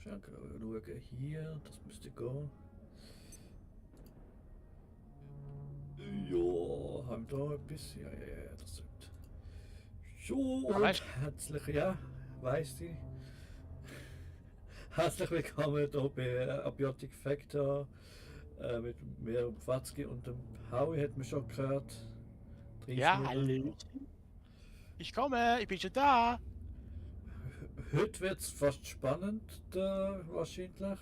Schauen hier, das müsste gehen. Ja, haben wir da etwas? Ja, das sollte. So, Aber und weißt herzlich, ja, weiss ich. Herzlich willkommen hier bei Abiotic Factor mit mir und Watzki und dem Howie, hat man schon gehört. Drei ja, Stimmen. hallo. Ich komme, ich bin schon da. Heute wird es fast spannend, wahrscheinlich.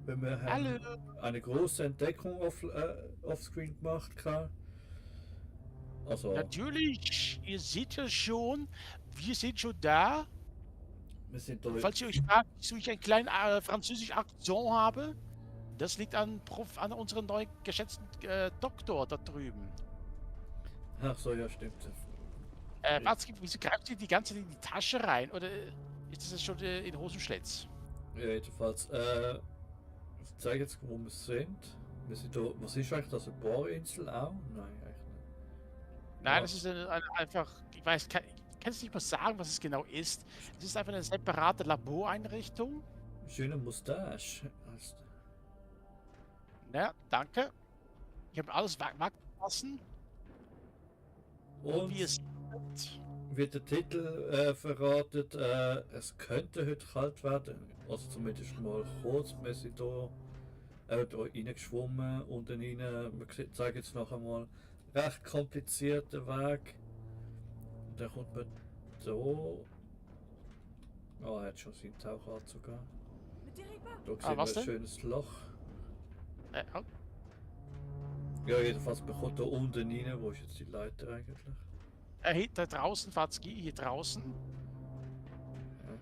Weil wir Hallo. haben eine große Entdeckung offscreen gemacht. Also, Natürlich, ihr seht ja schon, wir sind schon da. wir sind da. Falls ihr euch fragt, wieso ich einen kleinen französischen Akzent habe, das liegt an unserem neu geschätzten Doktor da drüben. Ach so, ja, stimmt. Watzke, wieso greift ihr die ganze Zeit in die Tasche rein? Oder ist das jetzt schon in Hosenschlitz? Ja, jedenfalls, ich zeige jetzt, wo wir sind. Wir sind da, was ist eigentlich das? Eine Bohrinsel auch? Nein, eigentlich nicht. Nein, Ja, das ist einfach, ich weiß, ich kann es nicht mal sagen, was es genau ist. Es ist einfach eine separate Laboreinrichtung. schöne Mustache. Heißt. Ja, danke. Ich habe alles wachsen lassen. Und Und wie es ist. wird der Titel verratet, es könnte heute kalt werden. Also zumindest mal kurz. Wir sind da reingeschwommen und dann rein. Wir zeigen jetzt noch einmal recht komplizierten Weg. Und dann kommt man da. Oh, er hat schon seinen Tauchanzug an. Da sehen wir Was ein denn? schönes Loch. Oh, Ja, jedenfalls bekommt da unten rein. Wo ist jetzt die Leiter eigentlich? da draußen, Fatzki, hier draußen. Ja,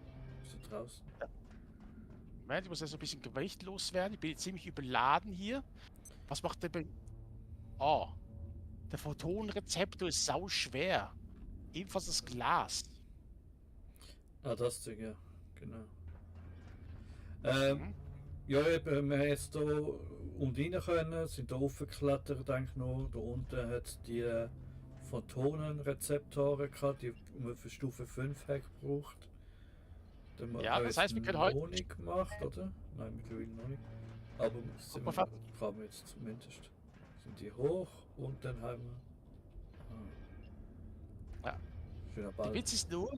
ist da draußen. Moment, ich muss jetzt ein bisschen Gewicht loswerden. Ich bin jetzt ziemlich überladen hier. Was macht der? Oh, der Photonenrezeptor ist sau schwer. Ebenfalls das Glas. Ah, das Ding, ja, genau. Ähm, Mhm. ja, eben, wir haben jetzt hier unten rein können, sind da aufgeklettert, denke ich noch. Da unten hat es die Photonenrezeptoren gehabt, die wir für Stufe 5 haben gebraucht. Die haben wir Ja, auch das jetzt heißt, wir können heute. noch nicht gemacht, oder? Nein, mittlerweile noch nicht. Aber Guck sind mal, wir, haben wir jetzt zumindest. Sind die hoch und dann haben wir. Ja. Schöner Der Ball. Witz ist nur,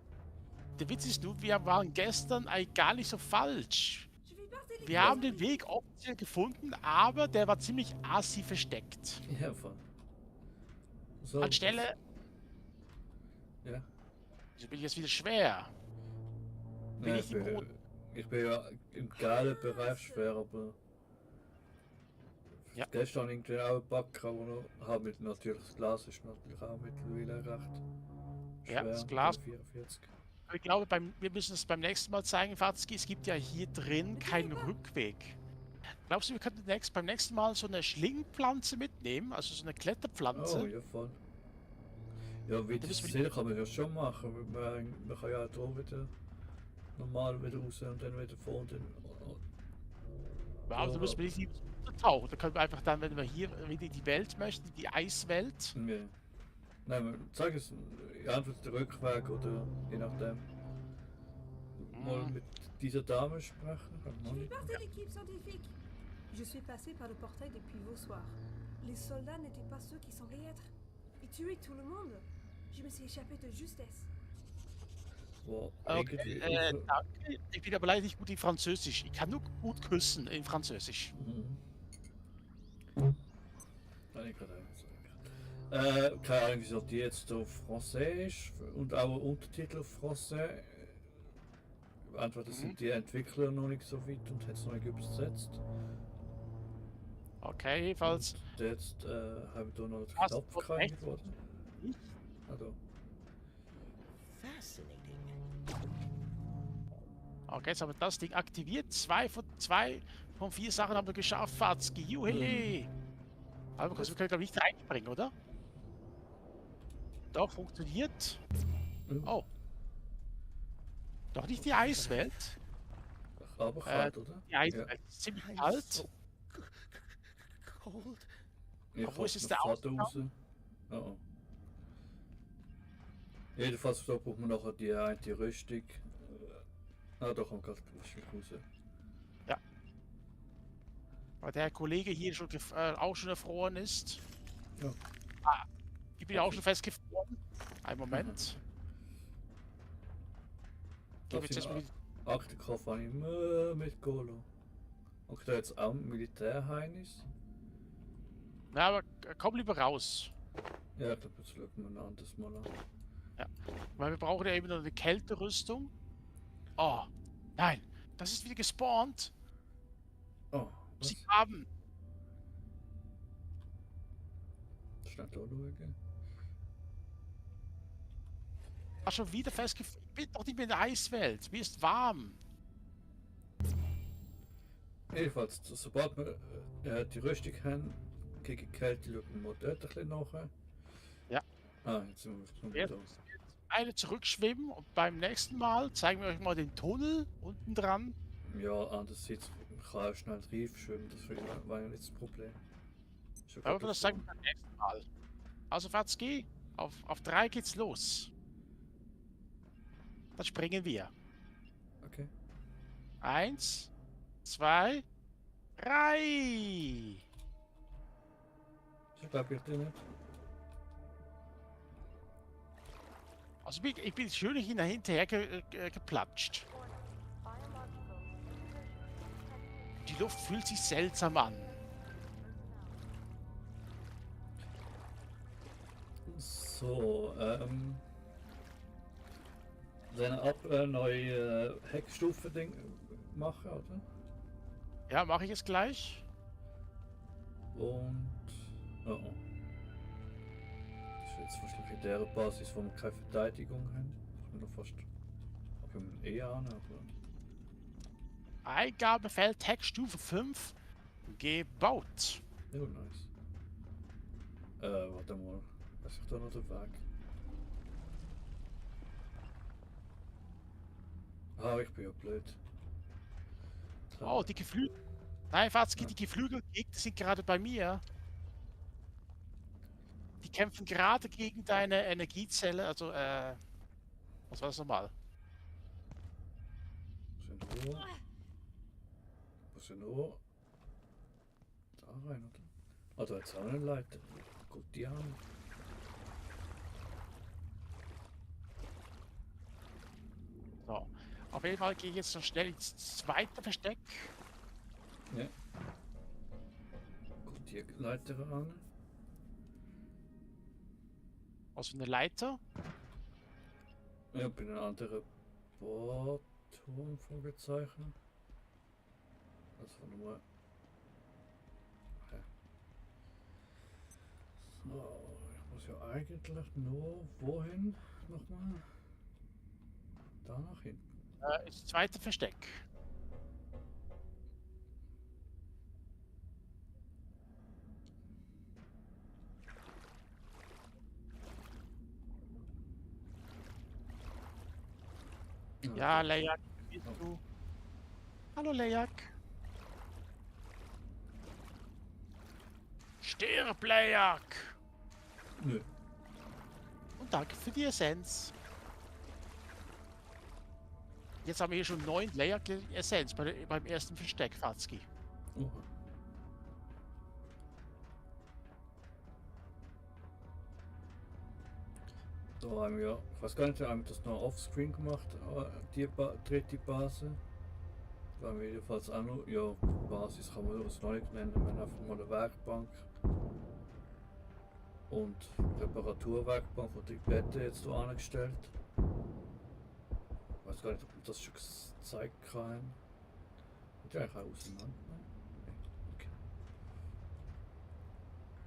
der Witz ist nur, wir waren gestern eigentlich gar nicht so falsch. Wir haben den Weg offiziell gefunden, aber der war ziemlich assi versteckt. Ja, voll. So, Anstelle, ja. so bin ich jetzt wieder schwer. Bin Ja, ich im roten. ich bin ja im gelben Bereich schwer, aber Ja. gestern irgendwie auch ein Back, aber noch, habe natürlich das Glas ist natürlich auch mittlerweile recht Ja, schwer, das Glas. 44. Aber ich glaube, wir müssen es beim nächsten Mal zeigen, Fatzki. Es gibt ja hier drin keinen Rückweg. Glaubst du, wir könnten beim nächsten Mal so eine Schlingpflanze mitnehmen? Also so eine Oh, Kletterpflanze? ja voll. Ja, wie Da das müssen wir. sehen kann man ja schon machen. Man kann ja hier wieder normal wieder raus und dann wieder vor und dann. Ja, aber da müssen wir nicht tauchen. Da können wir einfach dann, wenn wir hier wieder in die Welt möchten, in die Eiswelt. Ja. Nein, sag es, entweder der Rückweg oder je nachdem. Mal mit dieser Dame sprechen. Kann man Je fais nicht. partie de l'équipe scientifique. Je suis passé par le portail depuis vos soirs. Les soldats n'étaient pas ceux qui semblaient être. Ils tuaient tout le monde. Je me suis échappé de justesse. Wo Okay, irgendwie. danke. Ich bin aber leider nicht gut in Französisch. Ich kann nur gut küssen in Französisch. Mhm. Kann ich gerade sagen. Keine Ahnung, wieso die jetzt auf Français ist und auch Untertitel auf Français. Entweder sind die Entwickler noch nicht so weit und haben es noch nicht übersetzt. Okay, jedenfalls. Und jetzt haben wir da noch den Hast Knopf du gekriegt recht? worden. Also, Okay, jetzt haben wir das Ding aktiviert. Zwei von 4 Sachen haben wir geschafft, Fatzki. Juhe! Aber wir können, glaube ich, nicht reinspringen, oder? Doch, funktioniert. Oh. Doch nicht die Eiswelt. aber kalt, oder? Die Eiswelt ist ziemlich kalt. Cold. Ich Aber wo ist hab jetzt noch der Vater raus. Oh. Jedenfalls da braucht man nachher die eine Rüstung. Da kommt gerade Rüstung raus. Weil der Kollege hier schon auch schon erfroren ist. Ja. Ah, ich bin ja auch schon festgefroren. Einen Moment. Gib Das jetzt erstmal sind die. Aktenkoffer habe ich mit Golo. Und da jetzt auch Militärheinis. Na, aber komm lieber raus. Ja, ich glaube, jetzt schauen wir ein anderes Mal an. Ja. Weil wir brauchen ja eben noch eine Kälterüstung. Oh, nein. Das ist wieder gespawnt. Oh, Sie was? haben. Schnell da schauen. War schon wieder festgefroren. Ich bin doch nicht mehr in der Eiswelt. Mir ist warm. Jedenfalls, sobald wir die Rüstung haben, gegen Kälte schauen wir dort ein bisschen nach. Ja. Ah, jetzt sind wir Jetzt da. eine zurückschwimmen und beim nächsten Mal zeigen wir euch mal den Tunnel unten dran. Ja, andererseits kann er schnell reif schwimmen, das war ja nicht das Problem. Ist ja Aber gerade das zeigen wir beim nächsten Mal. Also Fatski, auf 3 geht's los. Dann springen wir. Okay. 1, 2, 3. Ich glaube, ich nicht. Also ich bin schön hinterher geplatscht. Die Luft fühlt sich seltsam an. So, seine ab neue Heckstufe-Ding machen, oder? Ja, mache ich es gleich. Und. Oh, oh. Das ist jetzt wahrscheinlich in der Basis, wo wir keine Verteidigung haben. Ich bin noch fast. Ich bin an, aber. Eingabefeld Heckstufe 5 gebaut. Oh, nice. Warte mal. Was ist da noch der Weg? Ah, ich bin ja blöd. Klar. Oh, die Geflügel. Nein, Fatski, die Geflügelgegner sind gerade bei mir. Die kämpfen gerade gegen deine Energiezelle, also, was war das nochmal? Sind nur. Was sind nur. Da rein, oder? Ah, da jetzt auch eine Leiter. Gut, die haben. So. Auf jeden Fall gehe ich jetzt noch schnell ins zweite Versteck. Ja. Gut, die Leiter an. Also eine Leiter. Ja, bin ein anderer Bohrturm, Fragezeichen. Also nur. Okay. So, ich muss ja eigentlich nur wohin nochmal? Da nach hinten. Ins zweite Versteck. Ja, Leyak, bist du? Hallo, Leyak. Stirb, Leyak! Nö. Und danke für die Essenz. Jetzt haben wir hier schon 9 Leyak-Essenz beim ersten Versteck, Fatski. Oha. So haben wir, ich weiß gar nicht, haben wir das noch offscreen gemacht, die dritte Basis. Da haben wir jedenfalls auch noch, ja, Basis kann man das noch nicht nennen, wir haben einfach mal eine Werkbank. Und Reparaturwerkbank, wo die Betten jetzt hier angestellt. Ich weiß gar nicht, ob wir das schon gezeigt haben. Und ja, ich auch auseinander.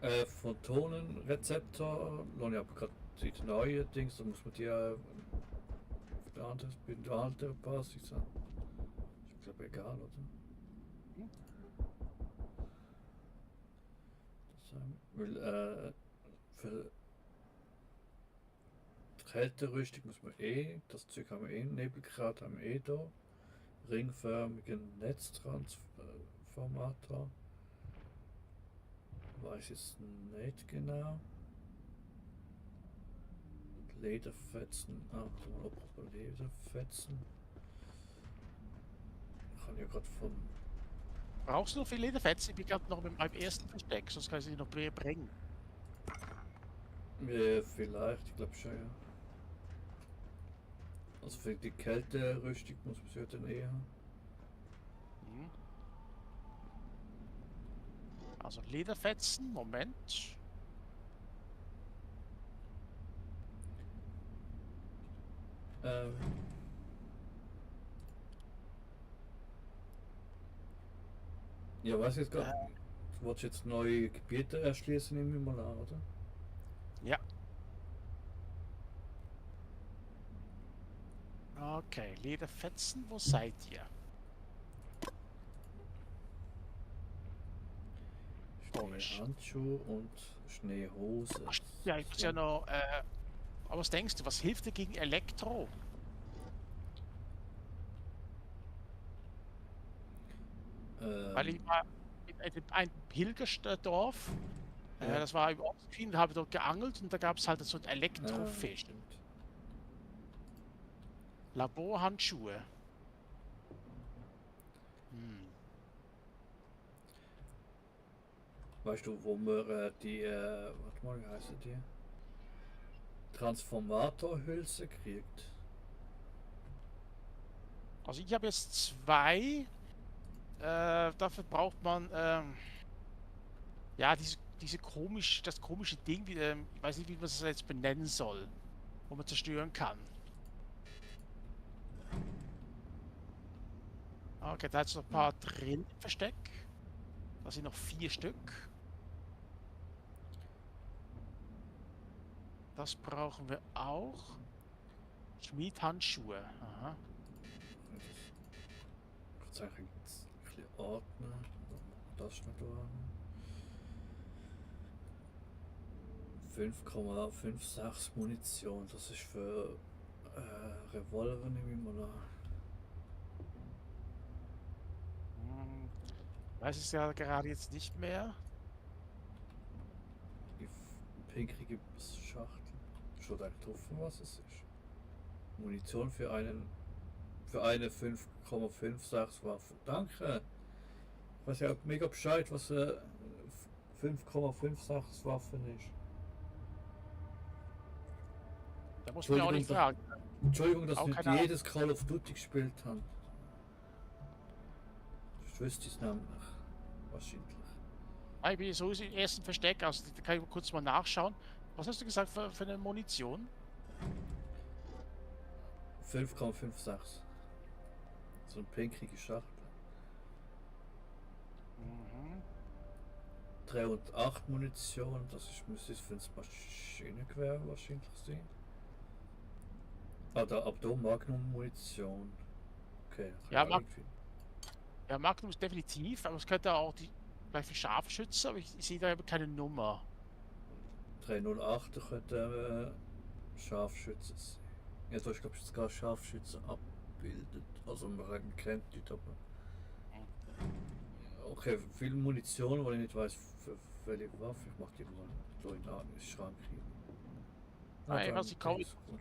Okay. Photonenrezeptor, lasse ich aber gerade die neuen Dings, da muss man die bei der alten Basis haben. Ist glaube egal, oder? Das haben wir. Weil, für die Kälterüstung muss man das Zeug haben wir Nebelgrad haben wir da. Ringförmigen Netztransformator. Weiß jetzt nicht genau. Lederfetzen. Ah, apropos Lederfetzen. Ich habe ja gerade von Brauchst du noch viel Lederfetzen? Ich bin gerade noch mit meinem ersten Versteck, sonst kann ich sie noch bringen. Vielleicht, ich glaube schon, ja. Also für die Kälterüstung muss man sie ja dann eher haben. Hm. Also Lederfetzen, Moment. Ähm. Ja, was jetzt gerade? Du wolltest jetzt neue Gebiete erschließen, nehmen wir mal an, oder? Ja. Okay, Lederfetzen, wo seid ihr? Komisch. Schneehandschuhe und Schneehose. Ach, ja, ich muss ja noch. Aber was denkst du, was hilft dir gegen Elektro? Weil ich war in ein Pilgerdorf. Ja. Das war im Offscreen, da habe ich dort geangelt und da gab es halt so einen Elektrofisch. stimmt. Laborhandschuhe. Hm. Weißt du, wo man die, warte mal, wie heißen die? Transformatorhülse kriegt? Also ich habe jetzt zwei. Dafür braucht man ja das komische Ding, ich weiß nicht, wie man es jetzt benennen soll, wo man zerstören kann. Okay, da ist noch ein paar drin im Versteck. Da sind noch 4 Stück. Das brauchen wir auch. Schmiedhandschuhe. Aha. Ich kann jetzt ein bisschen ordnen. Das nicht ordnen. 5,56 Munition, das ist für Revolver, nehme ich mal an. Weiß es ja gerade jetzt nicht mehr. Die pinkrige Schachtel. Schon da drauf, was es ist. Munition für eine 5,56 Waffe. Danke! Ich weiß ja mega Bescheid, was 5,56 Waffen ist. Da muss man auch nicht fragen. Entschuldigung, dass Auch nicht keine jedes Call of Duty gespielt haben. Ich wüsste es nämlich. Wahrscheinlich. Ich bin sowieso im ersten Versteck, also da kann ich kurz mal nachschauen. Was hast du gesagt für eine Munition? 5,56. So eine pinkrige Schachtel. Mhm. 308 Munition, das ist, müsste es für das Maschinengewehr wahrscheinlich sein. Ah, da, ab da Magnum Munition. Okay, Ja, irgendwie. Ja, Magnum ist definitiv, aber es könnte auch die gleich für Scharfschütze, aber ich sehe da eben keine Nummer. 308 könnte Scharfschütze sein. Ja, da ist glaube ich sogar Scharfschütze abgebildet. Also man kennt die aber. Okay, viel Munition, weil ich nicht weiß für welche Waffe. Ich mache die mal so in den Schrank hin. Nein, was ich kaufe. ist gut.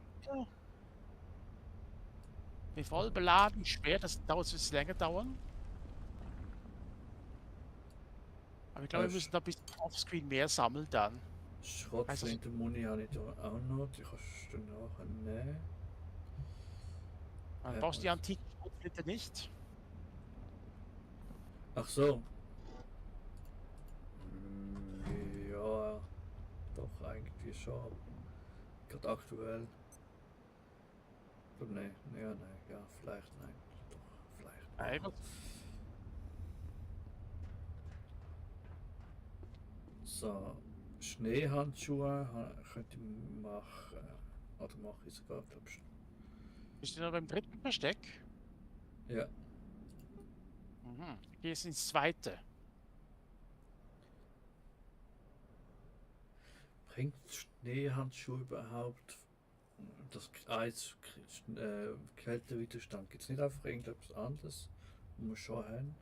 Bin voll beladen, schwer, das dauert ein bisschen länger dauern. Aber ich glaube, wir müssen da ein bisschen offscreen mehr sammeln dann. Schrottflinte Muni habe ich da auch noch. Die kannst du nachher nehmen. Dann brauchst du die antiken Schrotflinte nicht. Ach so. Ja, doch eigentlich schon. Gerade aktuell. Oder nein, ja, nein, ja, vielleicht nein. Doch, vielleicht. Nein, was? So, Schneehandschuhe könnte ich machen. Oder mache ich sogar, glaube ich. Bist du noch beim dritten Versteck? Ja. Mhm. Ich gehe jetzt ins zweite. Bringt Schneehandschuhe überhaupt das Eis, Kältewiderstand? Gibt es nicht einfach irgendetwas anderes, wo wir schon haben?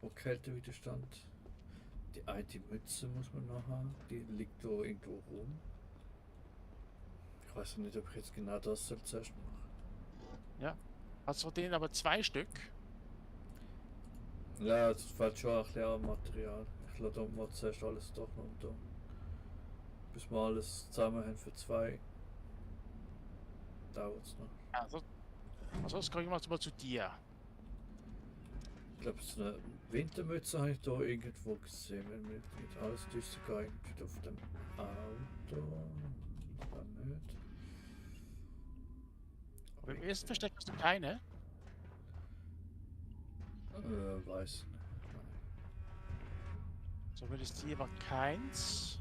Wo Kältewiderstand? Die eine Mütze muss man noch haben, die liegt da irgendwo rum. Ich weiß nicht, ob ich jetzt genau das zuerst mache. Ja. Hast du von denen aber 2 Stück? Ja, es fällt schon ein bisschen an Material. Ich lade mal zuerst alles doch noch da. Bis wir alles zusammen haben für 2. Dauert es noch. Also das komme ich mal zu dir. Ich glaube, so eine Wintermütze habe ich da irgendwo gesehen. Wenn wir nicht alles düster gehen, auf dem Auto. Oder nicht. Aber im ersten Versteck hast du keine. Weiß nicht. So wird es hier war keins.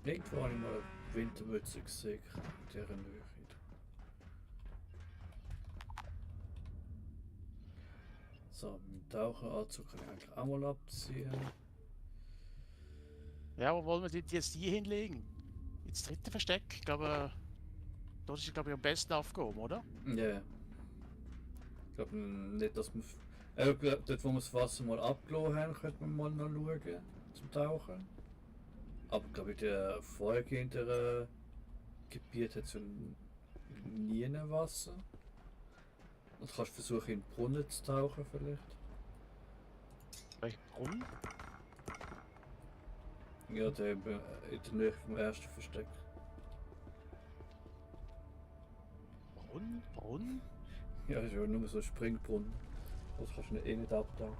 Irgendwo habe ich mal eine Wintermütze gesehen, in dieser Nähe. So, mit dem Taucheranzug kann ich eigentlich auch mal abziehen. Ja, wo wollen wir die jetzt hier hinlegen? Ins dritte Versteck? Ich glaube, dort ist sie, glaube ich, am besten aufgehoben, oder? Ja. Ich glaube nicht, dass wir. Ich glaube, dort, wo wir das Wasser mal abgelassen haben, könnte man mal noch schauen zum Tauchen. Aber ich glaube, in der vorhergehenden Gebiet hat es ja nie Wasser. Und kannst versuchen, in den Brunnen zu tauchen, vielleicht. Welchen Brunnen? Ja, der eben in der Nähe vom ersten Versteck. Brunnen? Ja, das ist ja nur so ein Springbrunnen. Das kannst du nicht abtauchen.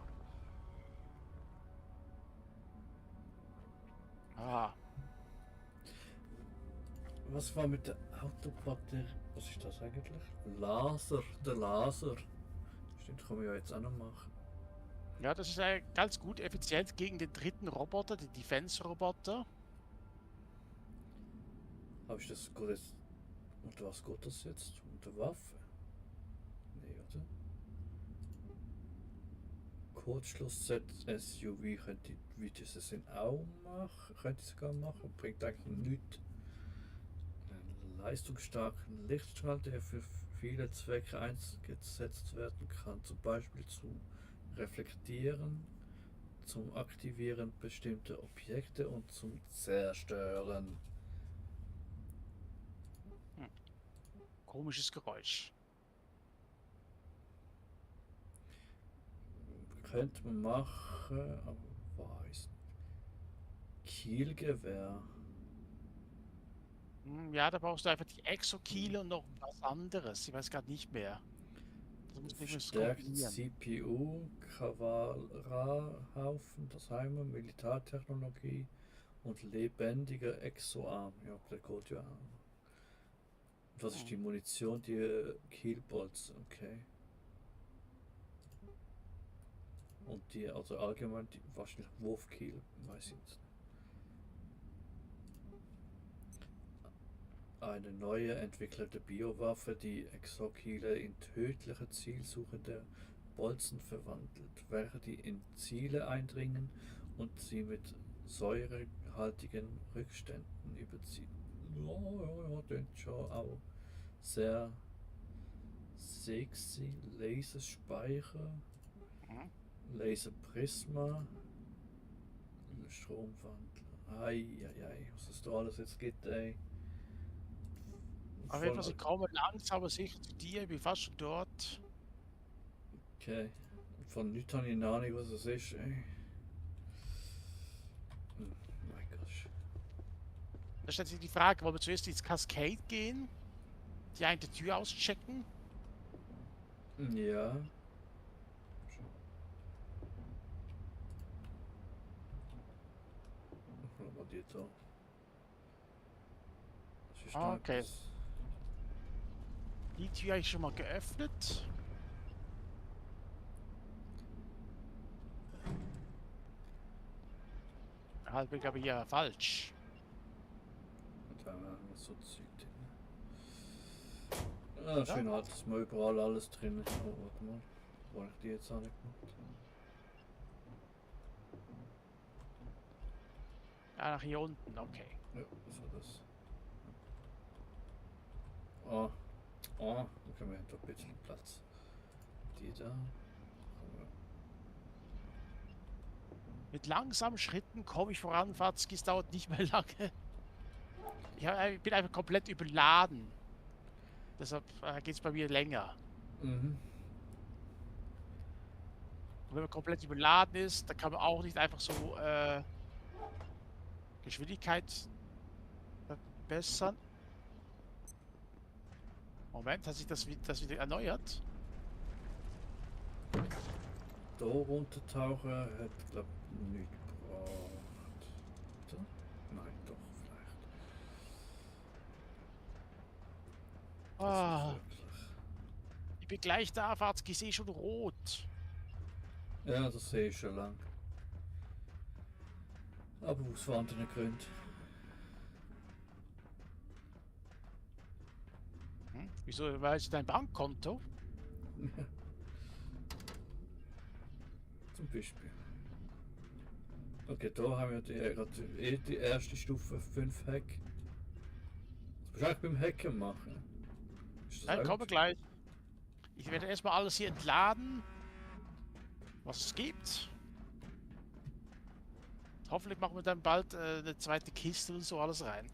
Ah, Was war mit der Autobatterie? Was ist das eigentlich? Laser, der Laser. Stimmt, kann man ja jetzt auch noch machen. ja, das ist ganz gut effizient gegen den dritten Roboter, den Defense-Roboter. Aber ist das gut jetzt. Unter was geht das jetzt? Unter Waffe? Nee, oder? Kurzschluss SUV könnte wie dieses Sinn auch machen. Könnte sogar machen. Bringt eigentlich nichts. Einen leistungsstarken Lichtstrahl, der für viele Zwecke eingesetzt werden kann. Zum Beispiel zum Reflektieren, zum Aktivieren bestimmter Objekte und zum Zerstören. Komisches Geräusch. Könnte man machen, aber weiß nicht. Kielgewehr. Ja, da brauchst du einfach die Exokiele und noch was anderes. Ich weiß gerade nicht mehr. Da musst du irgendwas Verstärkt kombinieren. CPU, Kavallerhaufen, das haben wir, Militärtechnologie und lebendiger Exoarm. Ja, der geht ja auch. Was ist die Munition? Die Kielbolzen, okay. Und die, also allgemein, die wahrscheinlich Wurfkiel, weiß ich nicht. Eine neue entwickelte Biowaffe, die Exokiele in tödliche zielsuchende Bolzen verwandelt, welche die in Ziele eindringen und sie mit säurehaltigen Rückständen überziehen. Ja, das ist schon auch sehr sexy. Laserspeicher, Laserprisma, Stromwandler. Eieiei, was es da alles jetzt gibt, ey. Auf jeden Fall, sie kommen langsam aber sicher zu dir. Ich bin fast schon dort. Okay. Von nichts habe ich eine Ahnung, was es ist, ey. Mein Gott. Da stellt sich die Frage, wollen wir zuerst ins Cascade gehen? Die eine Tür auschecken? Ja. Was war die da? Das ist Ah, noch okay. etwas. Die Tür habe ich schon mal geöffnet. Halt, bin glaube ich hier falsch. Und da haben wir so Zeug drin. Ah, schön halt, dass wir überall alles drin ist. Oh, warte mal. War ich die jetzt auch nicht gemacht? Ah, nach hier unten, okay. Ja, was war das? Ah, okay, wir haben da ein bisschen Platz. Die da. Mit langsamen Schritten komme ich voran, Fatzki, es dauert nicht mehr lange. Ich bin einfach komplett überladen. Deshalb geht es bei mir länger. Mhm. Und wenn man komplett überladen ist, dann kann man auch nicht einfach so Geschwindigkeit verbessern. Moment, hat sich das wieder erneuert? Da runtertauchen hat, glaube ich, nichts gebracht. So? Nein, doch, vielleicht. Das Ah, ist wirklich. ich bin gleich da, Farzki, ich sehe schon rot. Ja, das sehe ich schon lang. Aber aus anderen Gründen. Hm? Wieso, weil es dein Bankkonto? Zum Beispiel. Okay, da haben wir die erste Stufe 5 Hack. Das musst du eigentlich beim Hacken machen. Ist das Nein, auch kommen gut? gleich. Ich werde erstmal alles hier entladen, was es gibt. Hoffentlich machen wir dann bald eine zweite Kiste und so alles rein.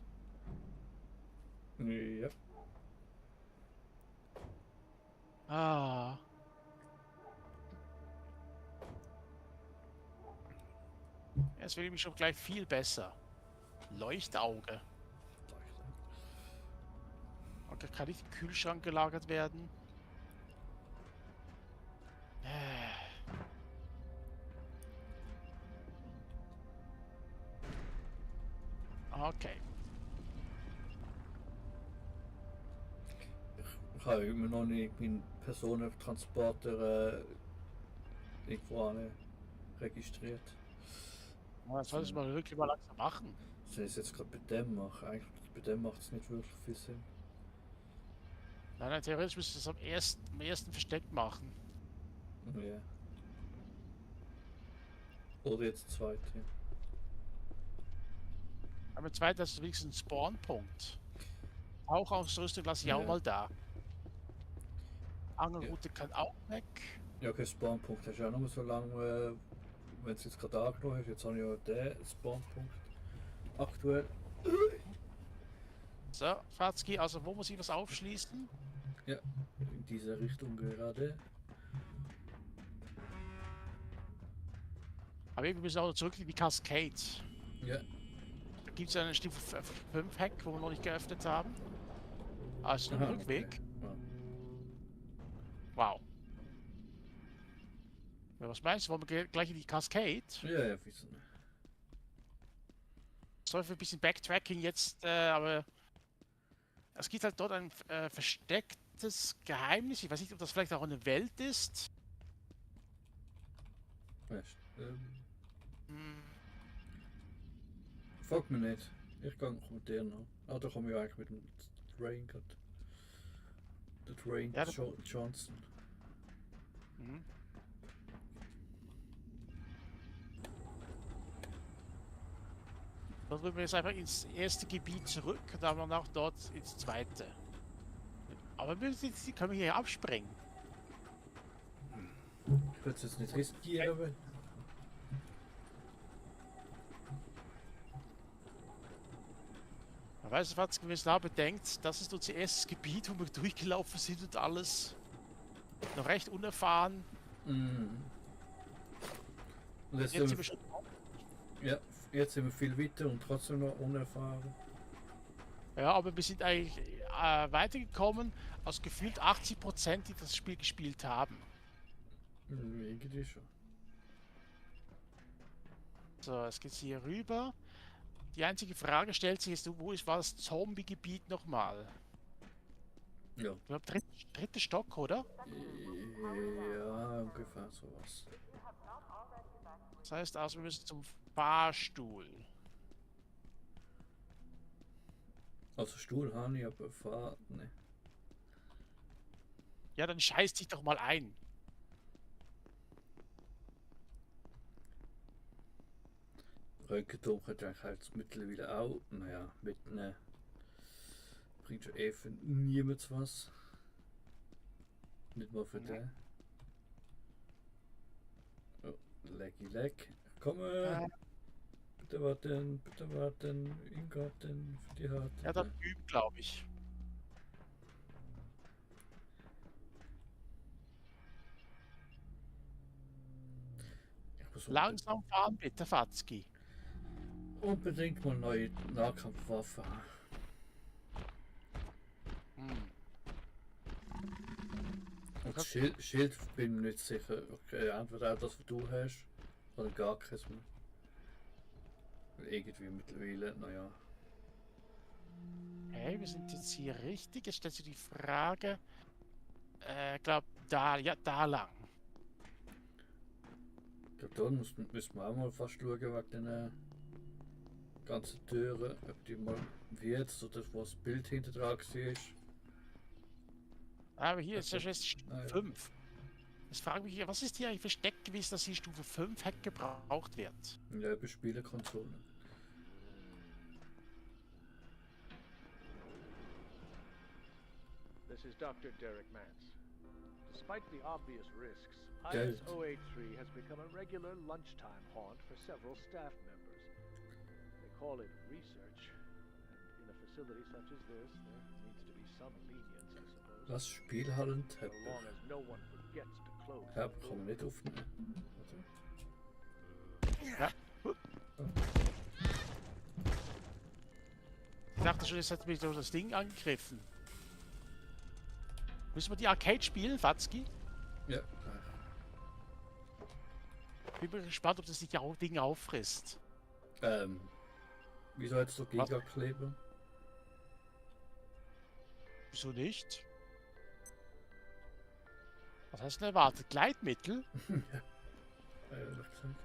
Ja. Ah. Jetzt fühle ich mich schon gleich viel besser. Leuchtauge. Okay, kann nicht im Kühlschrank gelagert werden. Okay. Ich habe immer noch nicht meinen Personentransporter irgendwo registriert. Das soll ich mal wirklich mal langsam machen. Soll ich es jetzt gerade bei dem machen? Eigentlich bei dem macht es nicht wirklich viel Sinn. Nein, nein, theoretisch müsste ich das am ersten Versteck machen. Ja. Oder jetzt zweite. Aber zweitens hast du wenigstens einen Spawnpunkt. Tauchausrüstung lasse ich auch Ja. mal da. Angelrute kann auch weg. Ja, okay, Spawnpunkt hast du auch nur so lange, wenn du es jetzt gerade angenommen hast. Jetzt habe ich ja den Spawnpunkt aktuell. So, Fatzki, also wo muss ich was aufschließen? Ja, in diese Richtung gerade. Aber irgendwie müssen wir auch zurück in die Cascade. Ja, Da gibt es einen Stufe 5 Hack, wo wir noch nicht geöffnet haben. Also ein aha, Rückweg. okay. Ja. Wow. Ja, was meinst du? Wollen wir gleich in die Cascade? Ja, wieso nicht? Soll für ein bisschen Backtracking jetzt, aber es gibt halt dort ein verstecktes Geheimnis. Ich weiß nicht, ob das vielleicht auch eine Welt ist. Weißt du, Hm, frag mich nicht. Ich gehe mit dir noch. Ah, da komme ich eigentlich mit dem Train gerade. Der Train Ja, das- Johnson. mhm. Dann drücken wir jetzt einfach ins erste Gebiet zurück und dann danach dort ins zweite. Aber die können wir hier abspringen. Ich will es jetzt nicht riskieren, weil. Man weiß, was gewiss bedenkt, das ist unser erstes Gebiet, wo wir durchgelaufen sind und alles. Noch recht unerfahren. Mhm. Und jetzt Jetzt sind sind wir schon. ja, jetzt sind wir viel weiter und trotzdem noch unerfahren. Ja, aber wir sind eigentlich weitergekommen als gefühlt 80%, die das Spiel gespielt haben. Irgendwie schon. So, jetzt geht's hier rüber. Die einzige Frage stellt sich jetzt, war das Zombie-Gebiet nochmal? Ja. Ich glaube, dritter Stock, oder? Ja, ungefähr sowas. Das heißt also, wir müssen zum Fahrstuhl. Also Stuhl habe ich, aber Fahrt, ne. Ja, dann scheiß dich doch mal ein. Röntgenturm hat eigentlich halt mittlerweile auch, naja, mit ne. Bringt schon eh für niemand was. Nicht mal für den. Oh, leggy leg. Komm, bitte warten, im Garten, für die Harte. Ja, dann üben, glaube ich. muss Langsam fahren bitte, Fatzki. unbedingt mal neue Nahkampfwaffen haben. Hm. Und Schild bin ich mir nicht sicher. Okay, entweder auch das, was du hast, oder gar keins mehr. Weil irgendwie mittlerweile, naja. Okay, wir sind jetzt hier richtig. Jetzt stellt sich die Frage. Glaub, da, ja, da lang. Ich glaube, da müssen wir auch mal fast schauen, wegen den ganzen Türen, ob die mal wie jetzt oder wo das Bild hinter dran war. Aber hier ist ja Okay. jetzt Stufe Ah, ja. 5. Jetzt frage ich mich, was ist hier eigentlich versteckt gewesen, dass hier Stufe 5 hätte gebraucht wird? Ja, über Spielekonsolen. This is Dr. Derek Mance. Despite the obvious risks, Geld. IS-083 has become a regular lunchtime haunt for several staff members. They call it research, and in a facility such as this, there needs to be some lenience, I suppose. Was Spielhallen So Teppich? long as no one forgets to close Ja, the kann man door. nicht aufnehmen. Warte. Ja. Ich dachte schon, jetzt hat mich so das Ding angegriffen. Müssen wir die Arcade spielen, Fatzki? Ja, Bin mal gespannt, ob das die Ding auffrisst. wieso jetzt so Gigakleber? Wieso nicht? Was hast du denn erwartet? Gleitmittel? Ehrlich gesagt.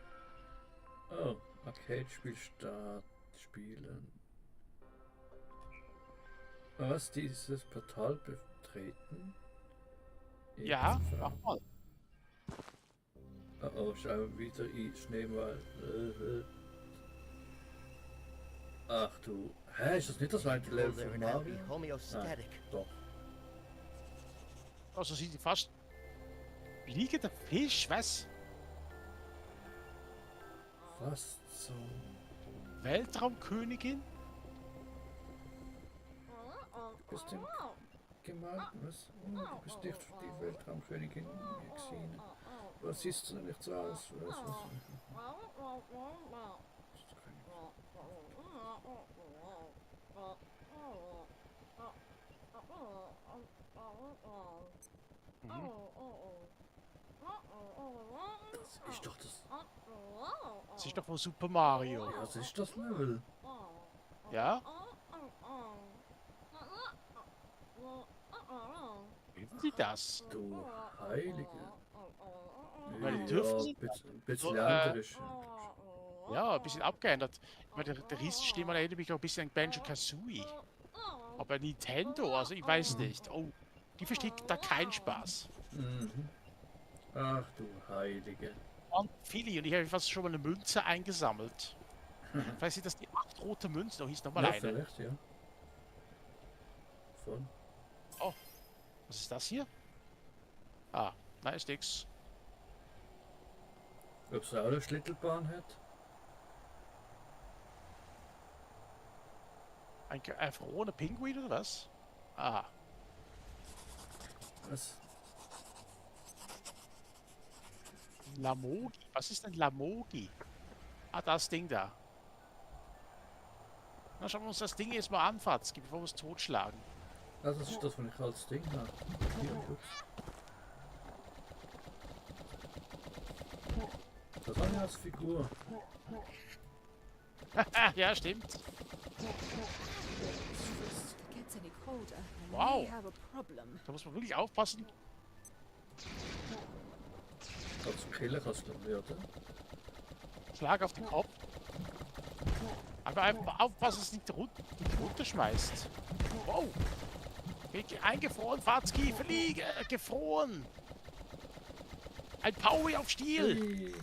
Oh, Arcade-Spiel Start, Spielen. Was, dieses Portal betreten? Ja, Jetzt mach mal. Oh, schau wieder in Schneemal. Ach du. Hä, ist das nicht das alte Level There von now be Mario? homeostatic. Doch. Also sieht die fast... Fliegender Fisch, was? Fast so. Weltraumkönigin? Bist du gemeint? Was? Du bist nicht die Weltraumkönigin Xine. Was siehst du nicht so aus? Was? Das ist doch das. Das ist doch von Super Mario. Ja, das ist das Level. Ja? Üben Sie das? Du Heilige. Weil die Ja, dürfen sie- ein bisschen So, anders. Ja, ein bisschen abgeändert. Ich meine, der Riesenstimme erinnert mich auch ein bisschen an Banjo-Kazooie. Aber Nintendo, also ich weiß nicht. Oh, die versteht da keinen Spaß. Mhm. Ach du Heilige. Und Philly, und ich habe fast schon mal eine Münze eingesammelt. Vielleicht sind das die 8 rote Münzen, da hieß nochmal Ja, eine. vielleicht, ja. Von. Was ist das hier? Ah, nein, ist nix. Ob es auch eine Schlittelbahn hat? Ein erfrorener Pinguin oder was? Ah, Was? Lamogi. Was ist denn Lamogi? Ah, das Ding da. Na, schauen wir uns das Ding jetzt mal an, Fatzki, bevor wir es totschlagen. Ah, das ist das, was ich als Ding habe. Hier, gut. Das habe ich als Figur. Ja, stimmt. If it gets any colder, I Wow. may have a problem. Da muss man wirklich aufpassen. Als Killer kannst du werden. Schlag auf den Kopf. Aber einfach aufpassen, dass es nicht runterschmeißt. Wow. Eingefroren, Fatzki, fliege, gefroren. Ein Paui auf Stiel. Ui.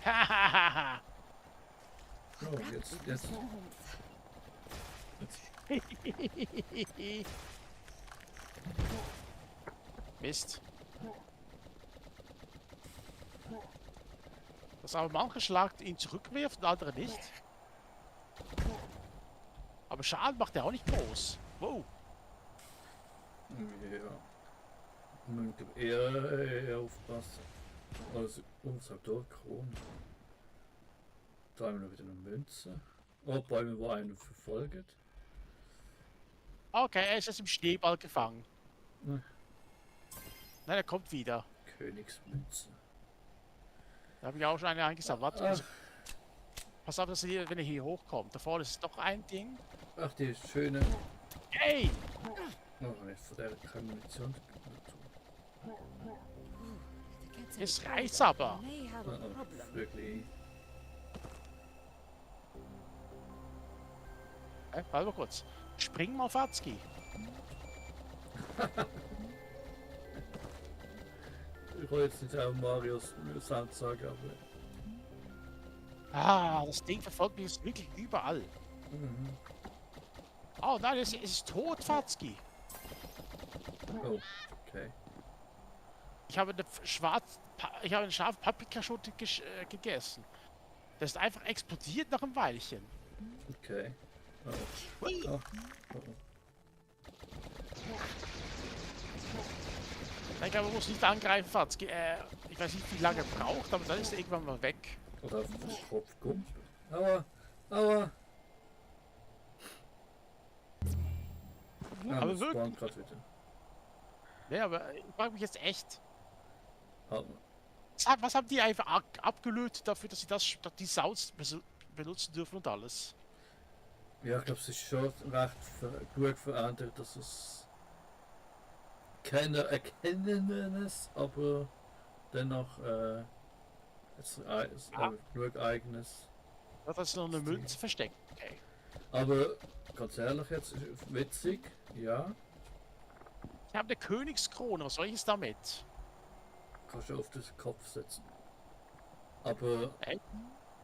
Hahaha. Oh, jetzt. Mist. Dass aber mancher Schlag ihn zurückwirft und andere nicht. Aber Schaden macht er auch nicht groß. Wow. Ja. Wir müssen eher aufpassen. Also, sagt da Krone. Da haben wir noch wieder eine Münze. Oh, Bäume, wo einen verfolgt. Okay, er ist jetzt im Schneeball gefangen. Ne. Nein, er kommt wieder. Königsmünze. Da habe ich auch schon eine eingesammelt. Warte, Ach, pass auf, dass er hier, wenn er hier hochkommt. Da vorne ist doch ein Ding. ach, die ist schöne. Hey! Oh, nicht von der keine Munition. Jetzt reicht's aber. May have a problem. Wirklich. Warte mal kurz. Spring mal, Fatzki. Ich wollte jetzt nicht auch Marios Sound sagen, aber. Ah, das Ding verfolgt mich jetzt wirklich überall. Mhm. Oh nein, es ist tot, Fatzki. Oh, okay. Ich habe eine scharfe Paprikaschote gegessen. Das ist einfach explodiert nach einem Weilchen. Okay. Oh, Hui. oh, oh, oh. Ich glaube, man muss nicht angreifen, Fatzki. Ich weiß nicht, wie lange er braucht, aber dann ist er irgendwann mal weg. Oder auf den Kopf kommt. Aua, aua. Aber das wirklich? spawnt grad wieder. Ja, aber ich frage mich jetzt echt. Aber, Was haben die einfach abgelötet dafür, dass sie die Sounds benutzen dürfen und alles? ja, ich glaube, es ist schon recht gut verändert, dass es keiner erkennen es, aber dennoch genug eigenes. Ja, das ist noch eine Münze versteckt. Okay. Aber ganz ehrlich jetzt, ist witzig, ja, Ich habe eine Königskrone, was soll ich jetzt damit? kannst du auf den Kopf setzen. Aber